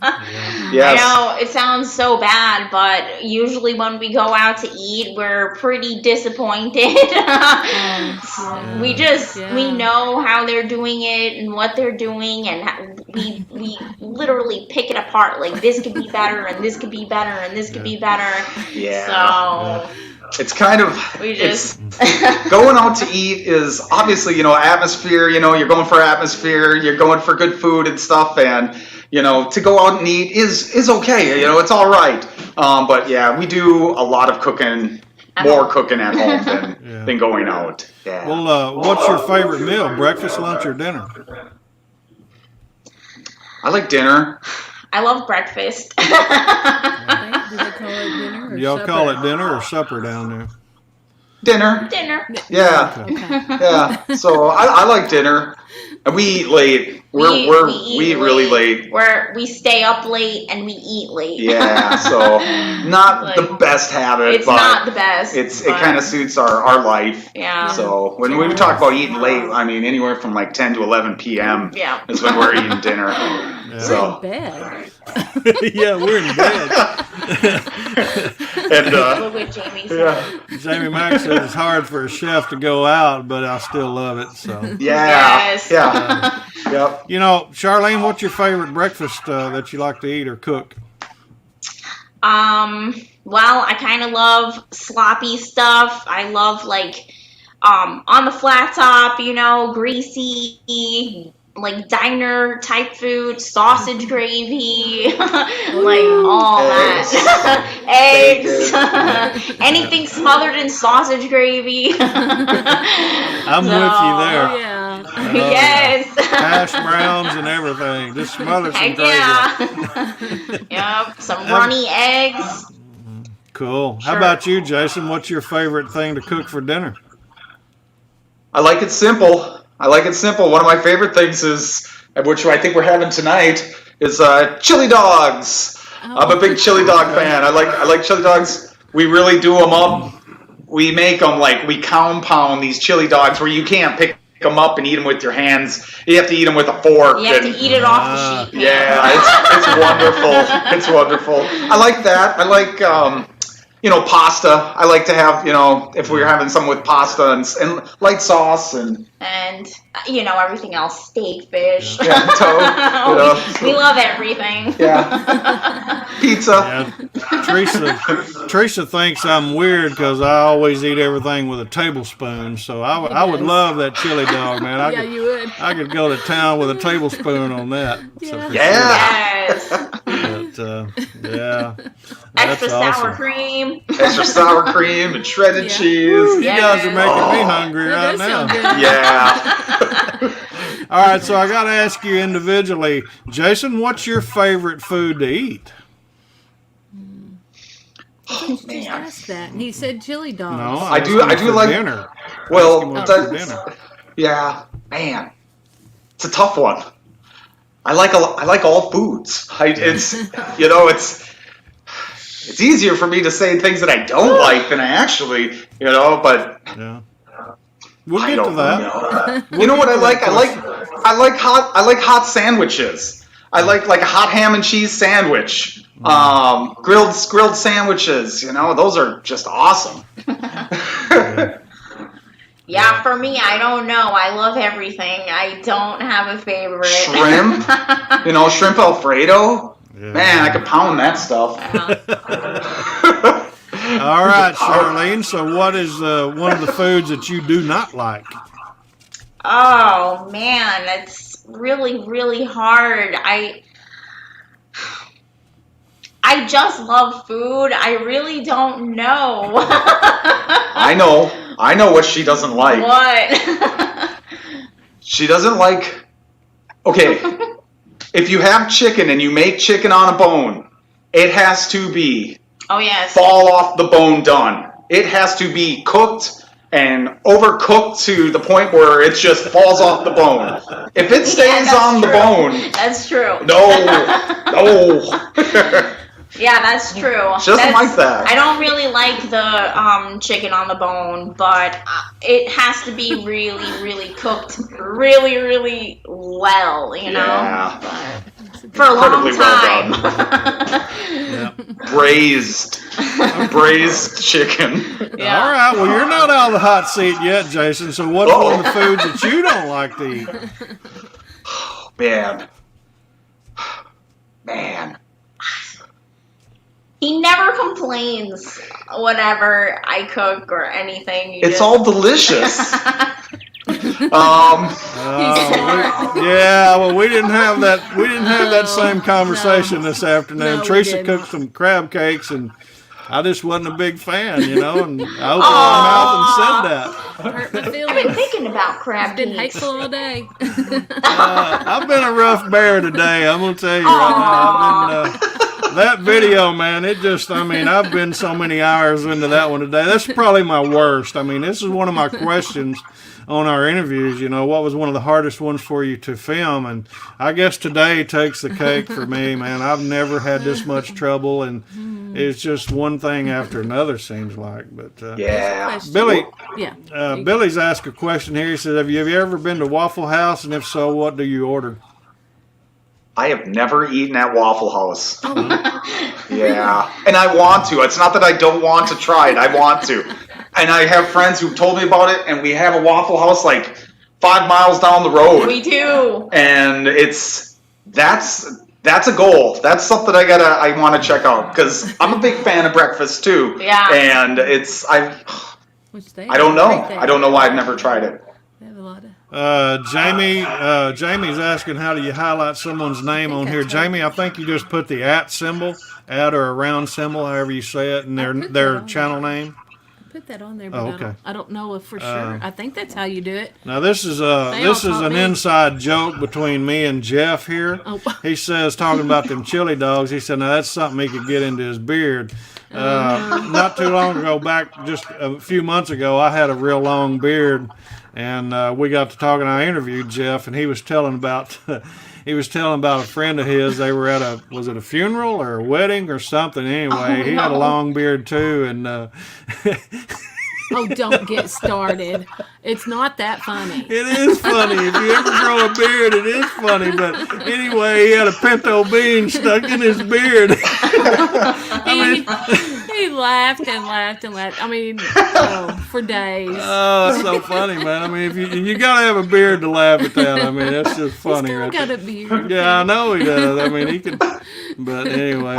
Yes. I know it sounds so bad, but usually when we go out to eat, we're pretty disappointed. We know how they're doing it and what they're doing, and we literally pick it apart. Like, this could be better, and this could be better, and this could be better. Yeah. So. It's kind of going out to eat is obviously, atmosphere, you're going for atmosphere, you're going for good food and stuff, and to go out and eat is okay, it's all right. But yeah, we do a lot of cooking, more cooking at home than going out. Yeah. Well, what's your favorite meal, breakfast, lunch, or dinner? I like dinner. I love breakfast. Do they call it dinner or Y'all supper? call it dinner or supper down there? Dinner. Dinner. Yeah. Okay. Yeah. So I like dinner. And we eat late. We eat really late. We stay up late and we eat late. Yeah, so not the best habit. It's not the best. It kind of suits our life. Yeah. So when we talk about eating late, I mean anywhere from like 10 to 11 p.m. is when we're eating dinner. Yeah. So. We're in bed. Yeah, we're in bed. And look what Jamie said. Jamie Mack says it's hard for a chef to go out, but I still love it. So Yes. Yeah. Yep. You know, Charlene, what's your favorite breakfast that you like to eat or cook? Well, I kind of love sloppy stuff. I love on the flat top, greasy, like diner type food, sausage gravy, all Eggs. that. Eggs. Anything smothered in sausage gravy. I'm with you there. Oh, yeah. Yes. Hash browns and everything. Just smother some Heck gravy. Yeah. Yep. Some runny eggs. Cool. How Sure. about you, Jason? What's your favorite thing to cook for dinner? I like it simple. One of my favorite things is, which I think we're having tonight, is chili dogs. I'm a big chili dog fan. I like chili dogs. We really do them up. We make them we compound these chili dogs where you can't pick them up and eat them with your hands. You have to eat them with a fork. You have to eat it off the sheet pan. Yeah, it's wonderful. It's wonderful. I like that. I like pasta. I like to have, if we were having some with pasta and light sauce and everything else, steak, fish. Yeah, We love everything. Yeah. Pizza. Yeah. Teresa thinks I'm weird because I always eat everything with a tablespoon. So I would love that chili dog, man. You would. I could go to town with a tablespoon on that. Yeah. So for Yes. Sure. But, yeah. Extra That's sour awesome. cream. Extra sour cream and shredded Yeah. cheese. You guys are making me hungry That right does sound now. good. Yeah. All right, so I got to ask you individually, Jason, what's your favorite food to eat? You just asked that. And he said chili dogs. No, I do for like dinner. Well, For dinner. yeah, man, it's a tough one. I like all foods. It's easier for me to say things that I don't like than I actually, but Yeah. We'll I get to don't that. know. You know what I like? I like hot sandwiches. I like a hot ham and cheese sandwich. Grilled sandwiches. Those are just awesome. Yeah, for me, I don't know. I love everything. I don't have a favorite. Shrimp. Shrimp Alfredo. Yeah. Man, I could pound that stuff. All right, Charlene. So, what is one of the foods that you do not like? Oh man, that's really, really hard. I just love food. I really don't know. I know what she doesn't like. What? She doesn't like. Okay, if you have chicken and you make chicken on a bone, it has to be Oh yes. fall off the bone done. It has to be cooked and overcooked to the point where it just falls off the bone. If it stays on the bone, That's true. no. Yeah, that's true. Just like that. I don't really like the chicken on the bone, but it has to be really, really cooked, really, really well, Yeah. But for a long Incredibly well time. Yeah. Braised chicken. Yeah. All right. Well, you're not out of the hot seat yet, Jason. So, what's one of the foods that you don't like to eat? Man. He never complains whenever I cook or anything. It's all delicious. Yeah. Well, we didn't have that. We didn't have that same conversation this afternoon. No, we Teresa didn't. cooked some crab cakes, and I just wasn't a big fan, And I opened my mouth and said that. Hurt my I've been feelings. thinking about crab Been cakes. hateful all day. I've been a rough bear today. I'm gonna tell you right now. I've been that video, man, it just, I mean, I've been so many hours into that one today. That's probably my worst. I mean, this is one of my questions on our interviews, you know, what was one of the hardest ones for you to film? And I guess today takes the cake for me, man. I've never had this much trouble, and it's just one thing after another, seems like. But Yeah. Billy, Yeah. Billy's asked a question here. He says, have you ever been to Waffle House? And if so, what do you order? I have never eaten at Waffle House. Yeah. And I want to. It's not that I don't want to try it. I want to. And I have friends who've told me about it, and we have a Waffle House like 5 miles down the road. We do. And that's a goal. That's something I want to check out, because I'm a big fan of breakfast too. Yeah. And I don't know. I don't know why I've never tried it. They have a lot of. Jamie's asking, how do you highlight someone's name on here? Jamie, I think you just put the @ symbol, @ or a round symbol, however you say it, and their channel name. Put that on there, but I don't know if for sure. I think that's how you do it. Now this is an inside joke between me and Jeff here. Oh. He says, talking about them chili dogs, he said, now that's something he could get into his beard. Not too long ago, back just a few months ago, I had a real long beard, and we got to talking. I interviewed Jeff, and he was telling about a friend of his. They were at was it a funeral or a wedding or something? Anyway, he had a long beard too, and Oh, don't get started. It's not that funny. it is funny. If you ever grow a beard, it is funny. But anyway, he had a pinto bean stuck in his beard. He laughed and laughed and laughed. I mean, for days. Oh, it's so funny, man. I mean, if you gotta have a beard to laugh at that. I mean, that's just funny, He's right got there. a beard. Yeah, I know he does. I mean, he can. But anyway,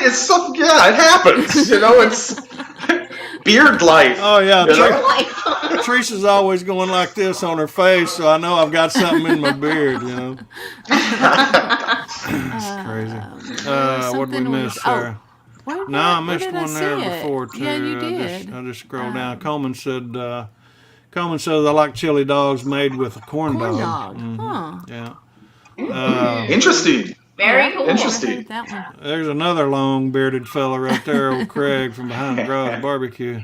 It happens. You know, it's beard life. oh yeah, You know? Teresa's always going like this on her face, so I know I've got something in my beard. You know, it's crazy. What did we miss there? No, I missed one there before too. Yeah, you did. I just scrolled down. Coleman said, I like chili dogs made with a corn dog. Huh. Yeah. Interesting. Very cool. Interesting. That one. There's another long bearded fella right there, old Craig from behind the garage barbecue.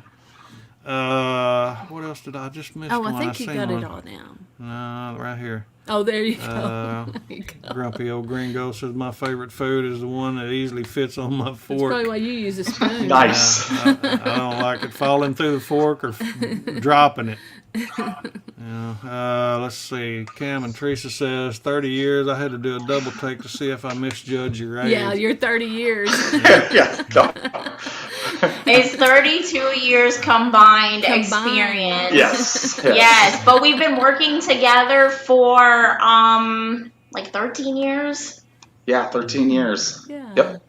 What else did I just miss? Oh, one. I think you seen got one. it all down. No, right here. Oh, there you go. There you go. Grumpy old gringo says my favorite food is the one that easily fits on my That's fork. probably why you use a spoon. Nice. I don't like it falling through the fork or dropping it. Let's see. Cam and Teresa says 30 years. I had to do a double take to see if I misjudged your age. Yeah, you're 30 years. Yeah. No. It's 32 years combined experience. Yes. Yes, but we've been working together for like 13 years. Yeah, 13 years. Yeah. Yep.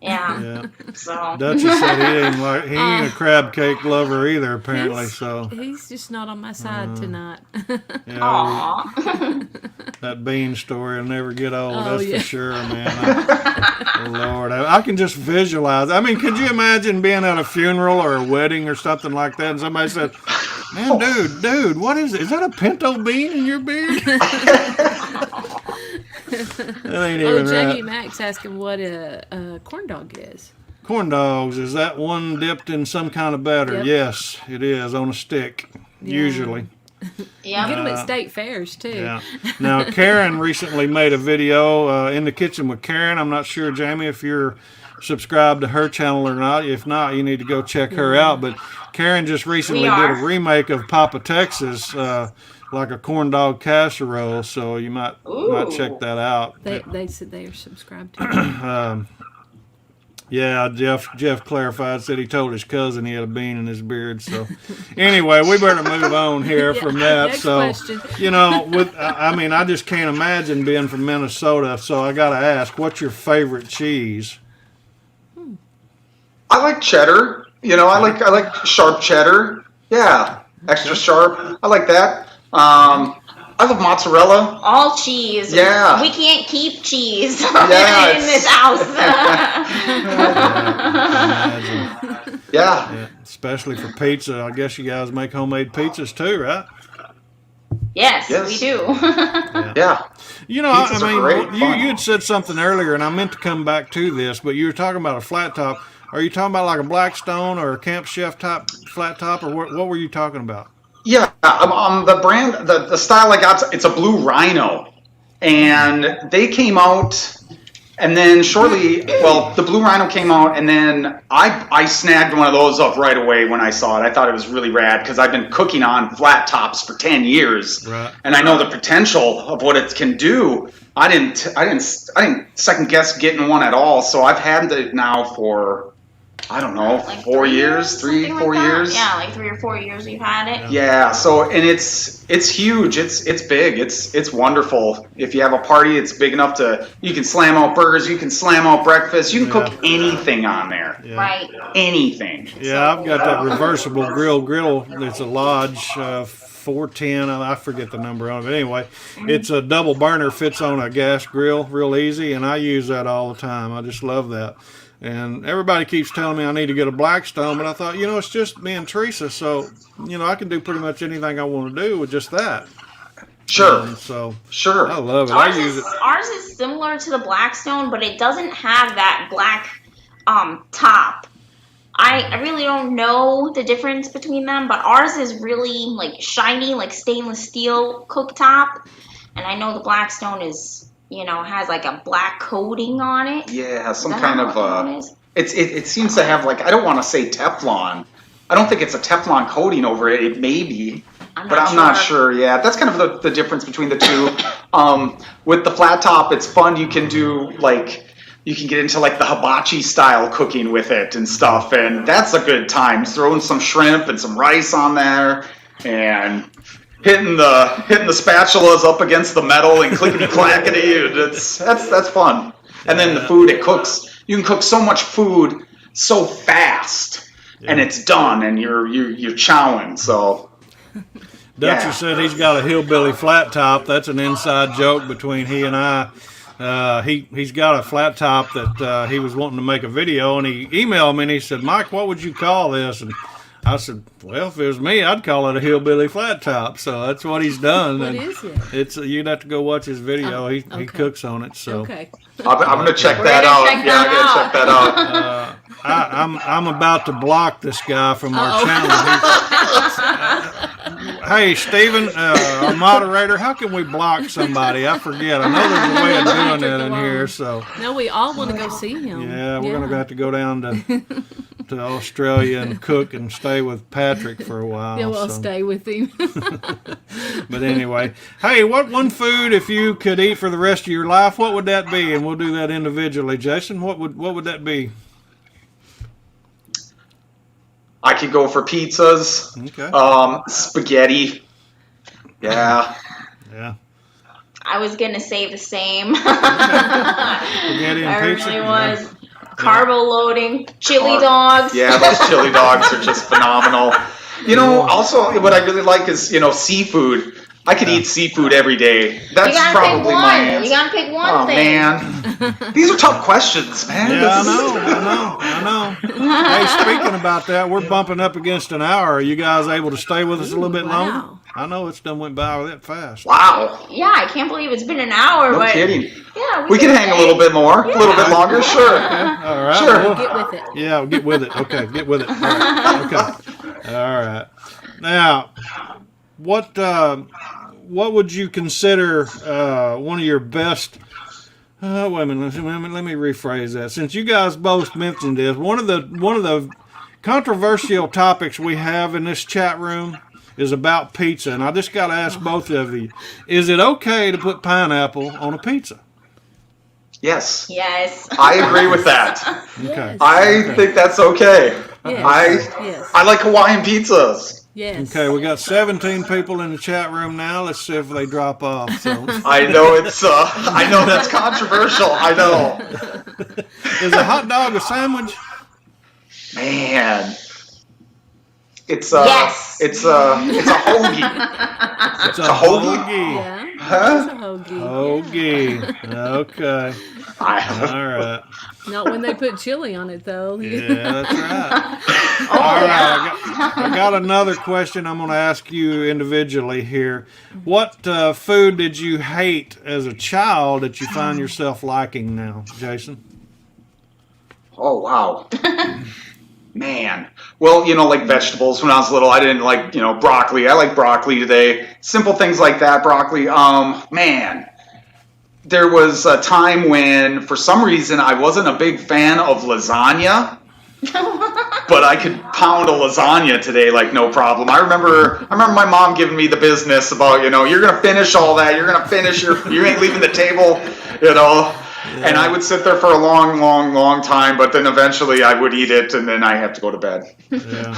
Yeah. So Dutchie said he ain't a crab cake lover either, apparently. So He's just not on my side tonight. yeah, Aw. that bean story will never get old. Oh, That's yeah. for sure, man. Oh, Lord, I can just visualize. I mean, could you imagine being at a funeral or a wedding or something like that, and somebody said, "Man, dude, what is it? Is that a pinto bean in your beard?" That ain't even Jackie right. Max asking what a corn dog is. Corn dogs, is that one dipped in some kind of batter? Yep. Yes, it is, on a stick, usually. You Yep. get them at state fairs too. Yeah. Now, Karen recently made a video, In the Kitchen with Karen. I'm not sure, Jamie, if you're subscribed to her channel or not. If not, you need to go check her out. But Karen just recently did a remake of Papa Texas, like a corn dog casserole. So you might check that out. They said they are subscribed to it. Yeah, Jeff clarified, said he told his cousin he had a bean in his beard. So anyway, we better move on here from that. Next So question. you know, I just can't imagine being from Minnesota. So I got to ask, what's your favorite cheese? I like cheddar. You know, I like sharp cheddar. Yeah, extra sharp. I like that. I love mozzarella. All cheese. Yeah. We can't keep cheese Yeah, in this house. Yeah. Especially for pizza. I guess you guys make homemade pizzas too, right? Yes, Yes. we do. Yeah. You know, Pizzas are great. you had said something earlier, and I meant to come back to this, but you were talking about a flat top. Are you talking about like a Blackstone or a Camp Chef type flat top, or what were you talking about? Yeah, the brand, the style I got, it's a blue rhino, and they came out, and then shortly, well, the blue rhino came out, and then I snagged one of those up right away when I saw it. I thought it was really rad because I've been cooking on flat tops for 10 years, right. And I know the potential of what it can do. I didn't second guess getting one at all. So I've had it now for, I don't know, like 4 years, 4 years. Yeah, like 3 or 4 years you've had it. Yeah. So, and it's huge. It's big. It's wonderful. If you have a party, it's big enough you can slam out burgers, you can slam out breakfast, you can cook anything on there. Yeah. Right. Anything. Yeah, I've got that reversible grill. It's a Lodge 410. I forget the number on it. But anyway, it's a double burner, fits on a gas grill real easy, and I use that all the time. I just love that. And everybody keeps telling me I need to get a Blackstone, but I thought, it's just me and Teresa, so, I can do pretty much anything I want to do with just that. Sure. Sure. I love it. I use it. Ours is similar to the Blackstone, but it doesn't have that black top. I really don't know the difference between them, but ours is really like shiny, like stainless steel cooktop, and I know the Blackstone is, has like a black coating on it. Yeah, some kind of it seems to have like, I don't want to say Teflon. I don't think it's a Teflon coating over it. It may be, I'm not sure. Yeah, that's kind of the difference between the two. With the flat top, it's fun. You can do you can get into like the hibachi style cooking with it and stuff, and that's a good time. Throwing some shrimp and some rice on there, and hitting the spatulas up against the metal and clickety clackety. That's fun. And then the food, it cooks. You can cook so much food so fast, and it's done, and you're chowing. So Dutcher said he's got a hillbilly flat top. That's an inside joke between he and I. He's got a flat top that he was wanting to make a video, and he emailed me and he said, "Mike, what would you call this?" And I said, "Well, if it was me, I'd call it a hillbilly flat top." So that's what he's done. What and is it? You'd have to go watch his video. He cooks on it. So okay. I'm gonna check that out. I'm gonna check that out. I'm about to block this guy from our channel. Hey, Steven, our moderator, how can we block somebody? I forget. I know there's a way of doing that in here. So no, we all want to go see him. Yeah, we're gonna have to go down to Australia and cook and stay with Patrick for a while. Yeah, we'll stay with him. But anyway, hey, what one food, if you could eat for the rest of your life, what would that be? And we'll do that individually. Jason, what would that be? I could go for pizzas. Okay. Spaghetti. Yeah. Yeah. I was gonna say the same. Spaghetti and I pizza. really was. Carbo loading, chili dogs. Yeah, those chili dogs are just phenomenal. Also what I really like is, seafood. I could eat seafood every day. That's probably my answer. You gotta pick one thing. Man. These are tough questions, man. Yeah, I know. Hey, speaking about that, we're bumping up against an hour. Are you guys able to stay with us a little bit longer? I know it's done went by that fast. Wow. Yeah, I can't believe it's been an hour. No but kidding. Yeah, we can hang a little bit more, a little bit longer, sure. Okay. All right. Sure. We'll get with it. Yeah, we'll get with it. Okay, get with it. All right. Okay. All right. Now, what would you consider one of your best? Wait a minute. Let me rephrase that. Since you guys both mentioned this, one of the controversial topics we have in this chat room is about pizza, and I just got to ask both of you: is it okay to put pineapple on a pizza? Yes. Yes. I agree with that. Okay. I think that's okay. Yes. I like Hawaiian pizzas. Yes. Okay, we got 17 people in the chat room now. Let's see if they drop off. So. I know I know that's controversial. I know. Is a hot dog a sandwich? Man. It's yes. It's a hoagie. It's a hoagie. hoagie. Yeah. It's a hoagie. Hoagie. Okay. All right. Not when they put chili on it, though. Yeah, that's right. All right. I got another question I'm going to ask you individually here. What food did you hate as a child that you find yourself liking now, Jason? Oh, wow. Man. Well, like vegetables. When I was little, I didn't like, broccoli. I like broccoli today. Simple things like that, broccoli. Man. There was a time when, for some reason, I wasn't a big fan of lasagna, but I could pound a lasagna today like no problem. I remember my mom giving me the business about, you're gonna finish all that. You're gonna finish you ain't leaving the table, And I would sit there for a long, long, long time, but then eventually I would eat it, and then I have to go to bed. Yeah.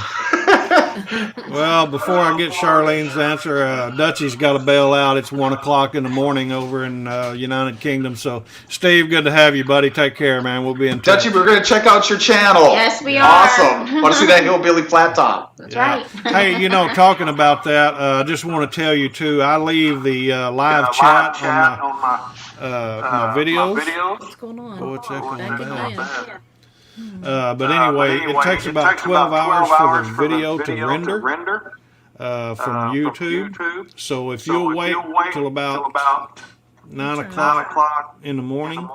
Well, before I get Charlene's answer, Dutchie's got to bail out. It's 1 o'clock in the morning over in United Kingdom. So, Steve, good to have you, buddy. Take care, man. We'll be in touch. Dutchie, we're going to check out your channel. Yes, we are. Awesome. Want to see that hillbilly flat top? That's right. Hey, talking about that, I just want to tell you, too, I leave the live chat on my videos. What's going on? Oh, it's echoing Back bad. again. But anyway, it takes about 12 hours for the video to render from YouTube. So if you'll wait till about 9 o'clock in the morning,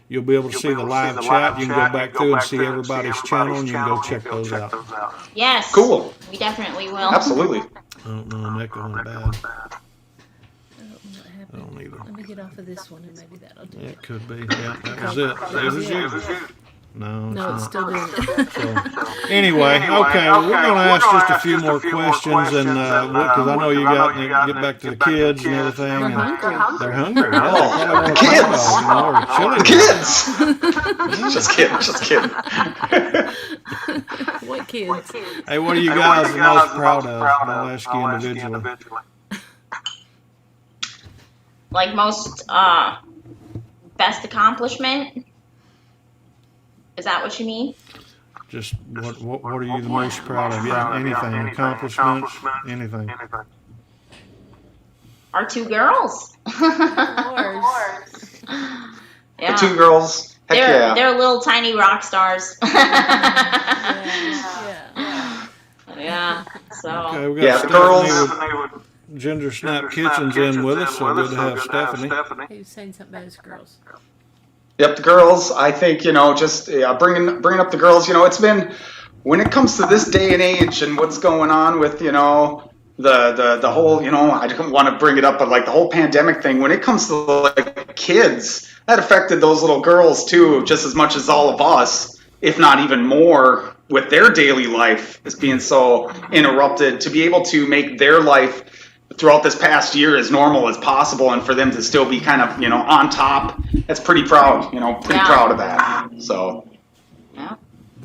you'll be able to see the live chat. You can go back through and see everybody's channel, and you can go check those out. Yes. Cool. We definitely will. Absolutely. I don't know, I'm echoing bad. I don't know what happened. I don't either. Let me get off of this one, and maybe that'll do it. It could be. Yeah, that was it. That was it. No, No, it's not. still doing it. So, anyway, okay, we're going to ask just a few more questions, and because I know you got to get back to the kids and everything. They're hungry. They're hungry. Yeah, Kids. Kids. Just kidding. What kids? Hey, what are you guys the most proud of? I'll ask you individually. Like most best accomplishment? Is that what you mean? Just what are you the most proud of? Yeah, anything, accomplishments, anything. Our 2 girls. Of course. Yeah. The 2 girls. Heck yeah. They're little tiny rock stars. Yeah. So. Okay, we got the girls. Stephanie with Ginger Snap Kitchens in with us, so good to have Stephanie. He was saying something about his girls. Yep, the girls. I think just bringing up the girls. It's been, when it comes to this day and age and what's going on with the whole I don't want to bring it up, but like the whole pandemic thing. When it comes to like kids, that affected those little girls too, just as much as all of us, if not even more, with their daily life as being so interrupted. To be able to make their life throughout this past year as normal as possible, and for them to still be kind of on top, that's pretty proud. Pretty proud of that. So Yeah.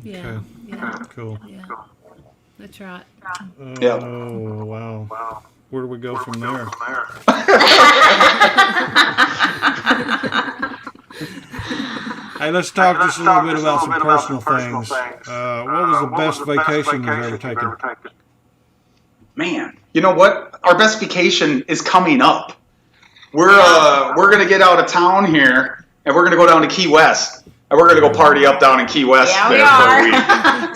Okay. Yeah. Cool. Yeah. That's right. Oh, wow. Where do we go from there? Hey, let's talk just a little bit about some personal things. What was the best vacation you've ever taken? Man, you know what? Our best vacation is coming up. We're gonna get out of town here, and we're gonna go down to Key West, and we're gonna go party up down in Key West Yeah, we there for a week.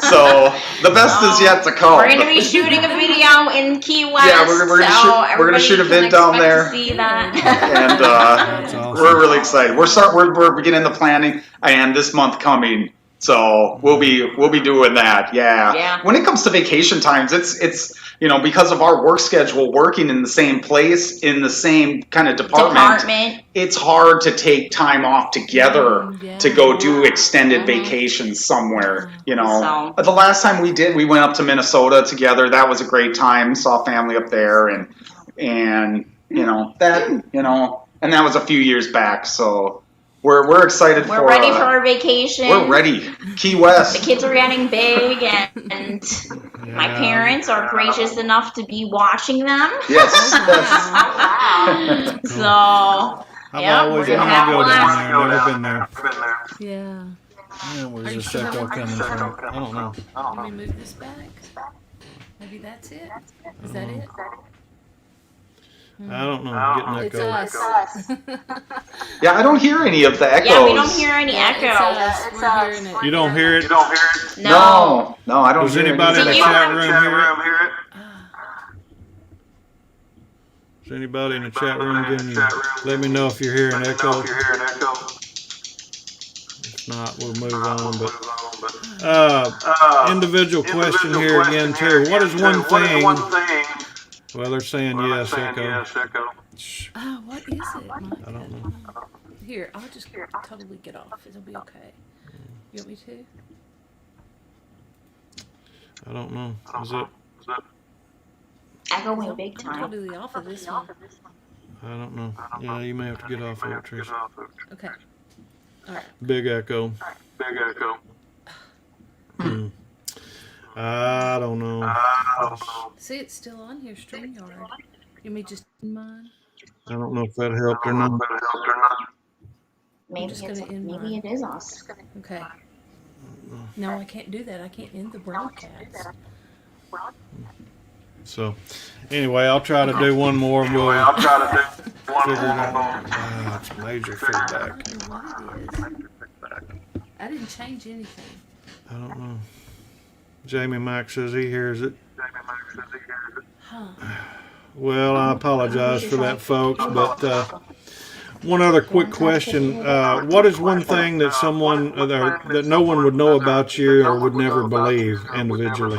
So the best is yet to come. We're gonna be shooting a video in Key West. Yeah, we're gonna shoot a vid down there. To see that. And awesome. we're really excited. We're beginning the planning, and this month coming. So we'll be doing that. Yeah. When it comes to vacation times, it's because of our work schedule, working in the same place, in the same kind of department, it's hard to take time off together to go do extended vacations somewhere. So. The last time we went up to Minnesota together. That was a great time. Saw family up there, and that was a few years back. So. We're excited We're ready for our vacation. We're ready. Key West. The kids are getting big, and my parents are gracious enough to be watching them. Yes. So, I've always wanted to go down there. Never been there. Yeah. Man, where's this echo coming from? I don't know. Let me move this back. Maybe that's it. Is that it? I don't know. Getting It's echo. us. Yeah, I don't hear any of the echoes. Yeah, we don't hear any It's echo. us. We're hearing it. You don't hear it? No. No, I don't Does hear anybody in the anything. chat room hear it? Is anybody in the chat room let me know if you're hearing echo? If not, we'll move on. But individual question here again too. What is one thing? Well, they're saying yes, echo. What is it, Mike? I don't know. Here, I'll just totally get off. It'll be okay. You want me to? I don't know. Is it? Echoing big I'm time. totally off of this one. I don't know. Yeah, you may have to get off of it, Trish. Okay. All right. Big echo. I don't know. See, it's still on here, StreamYard. You may just in mine. I don't know if that helped or not. Maybe just gonna end maybe mine. it is us. Okay. No, I can't do that. I can't end the broadcast. So, anyway, I'll try to do one more. And we'll figure it out. It's major feedback. I don't know what it is. I didn't change anything. I don't know. Jamie Mack says he hears it. Huh. Well, I apologize for that, folks. But one other quick question: what is one thing that that no one would know about you or would never believe individually?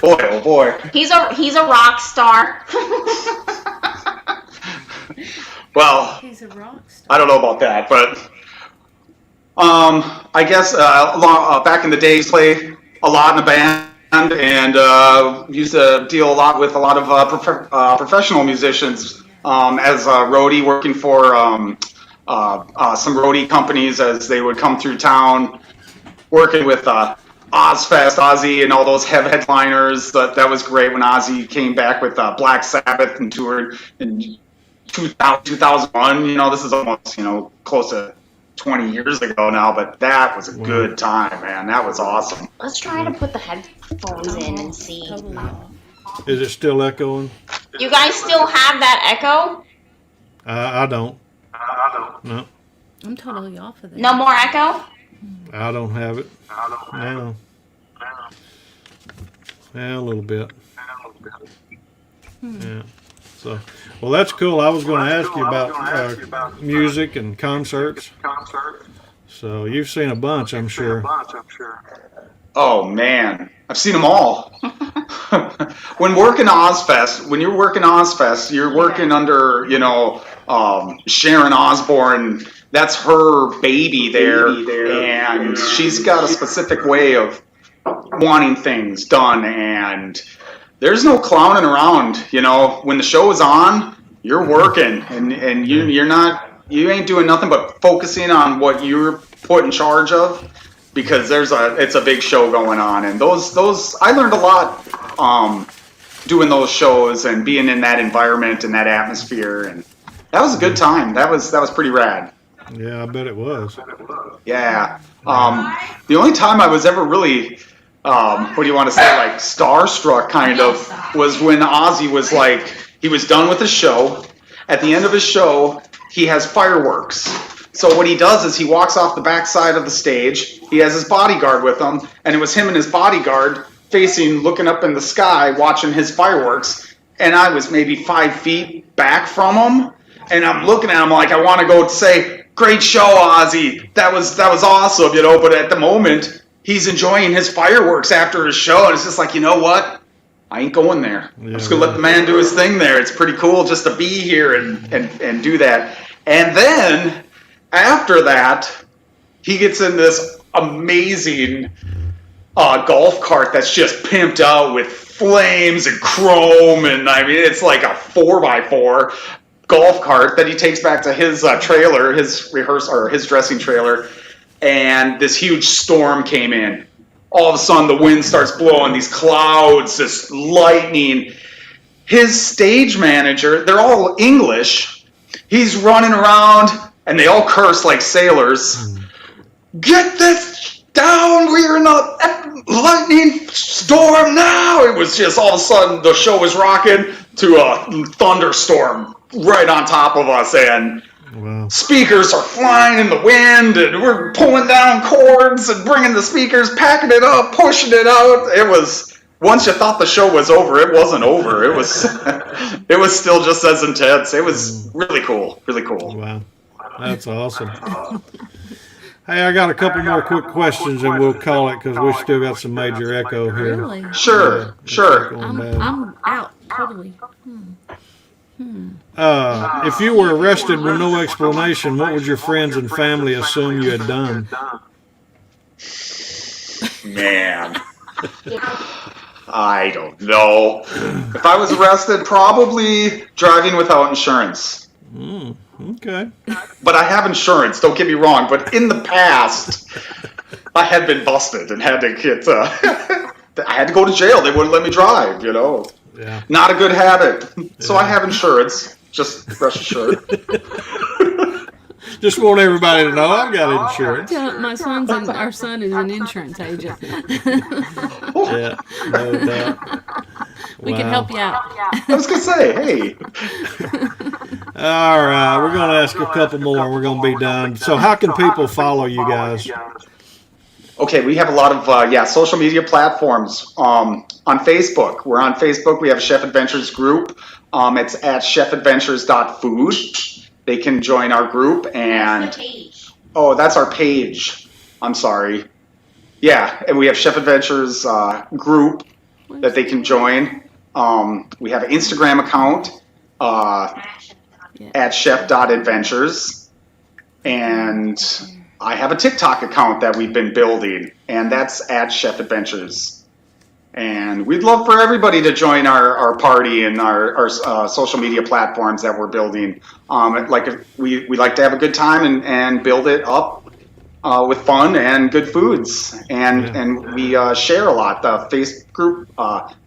Boy, oh boy. He's a rock star. Well, He's a rock star. I don't know about that, but I guess back in the days, play a lot in a band and used to deal a lot with a lot of professional musicians as a roadie, working for some roadie companies as they would come through town, working with Ozfest, Ozzy, and all those headliners. That was great when Ozzy came back with Black Sabbath and toured in 2001. You know, this is almost, close to 20 years ago now, but that was a good time, man. That was awesome. Let's try to put the headphones in and see. Totally off. Is it still echoing? You guys still have that echo? I don't. No, I'm totally off of that. No more echo? I don't have it. No. Yeah, a little bit. Yeah. So, well, that's cool. I was going to ask you about music and concerts. So you've seen a bunch, I'm sure. Oh man, I've seen them all. When you're working Ozfest, you're working under, Sharon Osbourne. That's her baby there, and she's got a specific way of wanting things done, and there's no clowning around. When the show is on, you're working, and you ain't doing nothing but focusing on what you're put in charge of, because it's a big show going on, and those I learned a lot doing those shows and being in that environment and that atmosphere, and that was a good time. That was pretty rad. Yeah, I bet it was. Yeah. The only time I was ever really, what do you want to say, like starstruck kind of, was when Ozzy was he was done with his show. At the end of his show, he has fireworks. So what he does is he walks off the backside of the stage. He has his bodyguard with him, and it was him and his bodyguard looking up in the sky, watching his fireworks. And I was maybe 5 feet back from him, and I'm looking at him like I want to go say, "Great show, Ozzy. That was awesome," But at the moment, he's enjoying his fireworks after his show, and it's just like, you know what? I ain't going there. I'm just gonna let the man do his thing there. It's pretty cool just to be here and do that. And then after that, he gets in this amazing golf cart that's just pimped out with flames and chrome, and I mean it's like a 4x4 golf cart that he takes back to his trailer, his dressing trailer, and this huge storm came in. All of a sudden, the wind starts blowing, these clouds, this lightning. His stage manager, they're all English. He's running around, and they all curse like sailors. "Get this down, we're in a lightning storm now. It was just all of a sudden the show was rocking to a thunderstorm right on top of us, and speakers are flying in the wind, and we're pulling down cords and bringing the speakers, packing it up, pushing it out. It was, once you thought the show was over, it wasn't over. It was it was still just as intense. It was really cool, really cool. Wow, that's awesome. Hey, I got a couple more quick questions and we'll call it because we still got some major echo here. Really? Sure. I'm out totally. If you were arrested with no explanation, what would your friends and family assume you had done? Man, I don't know. If I was arrested, probably driving without insurance. Okay. But I have insurance, don't get me wrong. But in the past, I had been busted and had to get, I had to go to jail. They wouldn't let me drive, you know. Yeah. Not a good habit. So I have insurance. Just rest assured. Just want everybody to know I've got insurance. Our son is an insurance agent. Yeah, no doubt. We can help you out. I was going to say, hey. All right, we're going to ask a couple more. We're going to be done. So how can people follow you guys? Okay, we have a lot of social media platforms. On Facebook, we're on Facebook. We have a Chef Adventures group. It's at chefadventures.food. They can join our group, and that's our page. I'm sorry. Yeah, and we have Chef Adventures group that they can join. We have an Instagram account at chef.adventures, and I have a TikTok account that we've been building, and that's at Chef Adventures. And we'd love for everybody to join our party and our social media platforms that we're building. We like to have a good time and build it up with fun and good foods. And we share a lot. The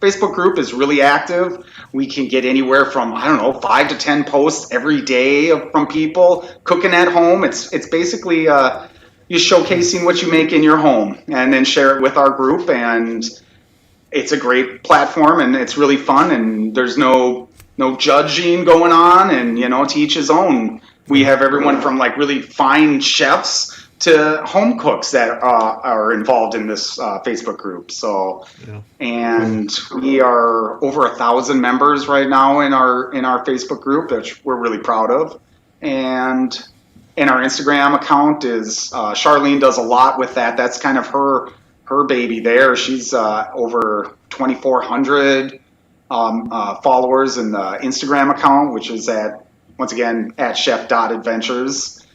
Facebook group is really active. We can get anywhere from, 5 to 10 posts every day from people cooking at home. It's basically you showcasing what you make in your home and then share it with our group. And it's a great platform, and it's really fun, and there's no judging going on, and to each his own. We have everyone from like really fine chefs to home cooks that are involved in this Facebook group. So, and we are over 1,000 members right now in our Facebook group, which we're really proud of. And our Instagram account is Charlene does a lot with that. That's kind of her baby there. She's over 2,400 followers in the Instagram account, which is at chef.adventures.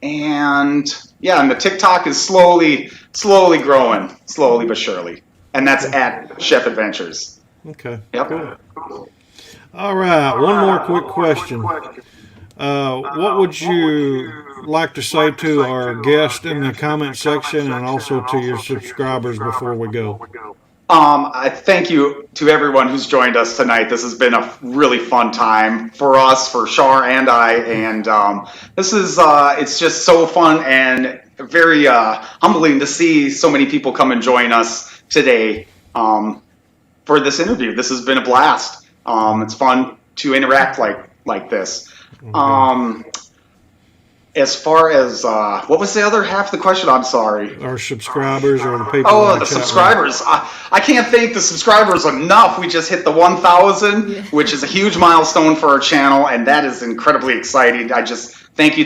And the TikTok is slowly growing, slowly but surely. And that's at Chef Adventures. Okay. Yep. Cool. All right. One more quick question. What would you like to say to our guest in the comment section and also to your subscribers before we go? I thank you to everyone who's joined us tonight. This has been a really fun time for us, for Char and I, and this is it's just so fun and very humbling to see so many people come and join us today for this interview. This has been a blast. It's fun to interact like this. As far as what was the other half of the question? I'm sorry. Our subscribers or the people. Oh, the subscribers. I can't thank the subscribers enough. We just hit the 1,000, which is a huge milestone for our channel, and that is incredibly exciting. I just thank you.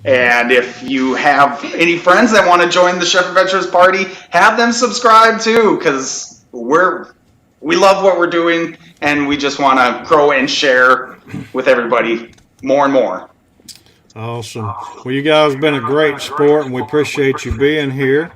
And if you have any friends that want to join the Chef Adventures party, have them subscribe too, because we love what we're doing, and we just want to grow and share with everybody more and more. Awesome. Well, you guys have been a great sport, and we appreciate you being here.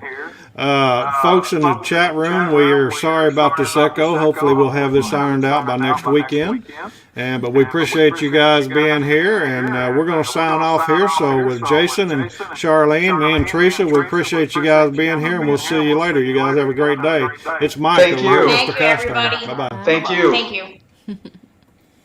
Folks in the chat room, we are sorry about this echo. Hopefully we'll have this ironed out by next weekend. But we appreciate you guys being here, and we're going to sign off here. So with Jason and Charlene, me and Teresa, we appreciate you guys being here, and we'll see you later. You guys have a great day. It's Mike. Thank you. Thank you, everybody. Bye-bye. Thank you. Thank you.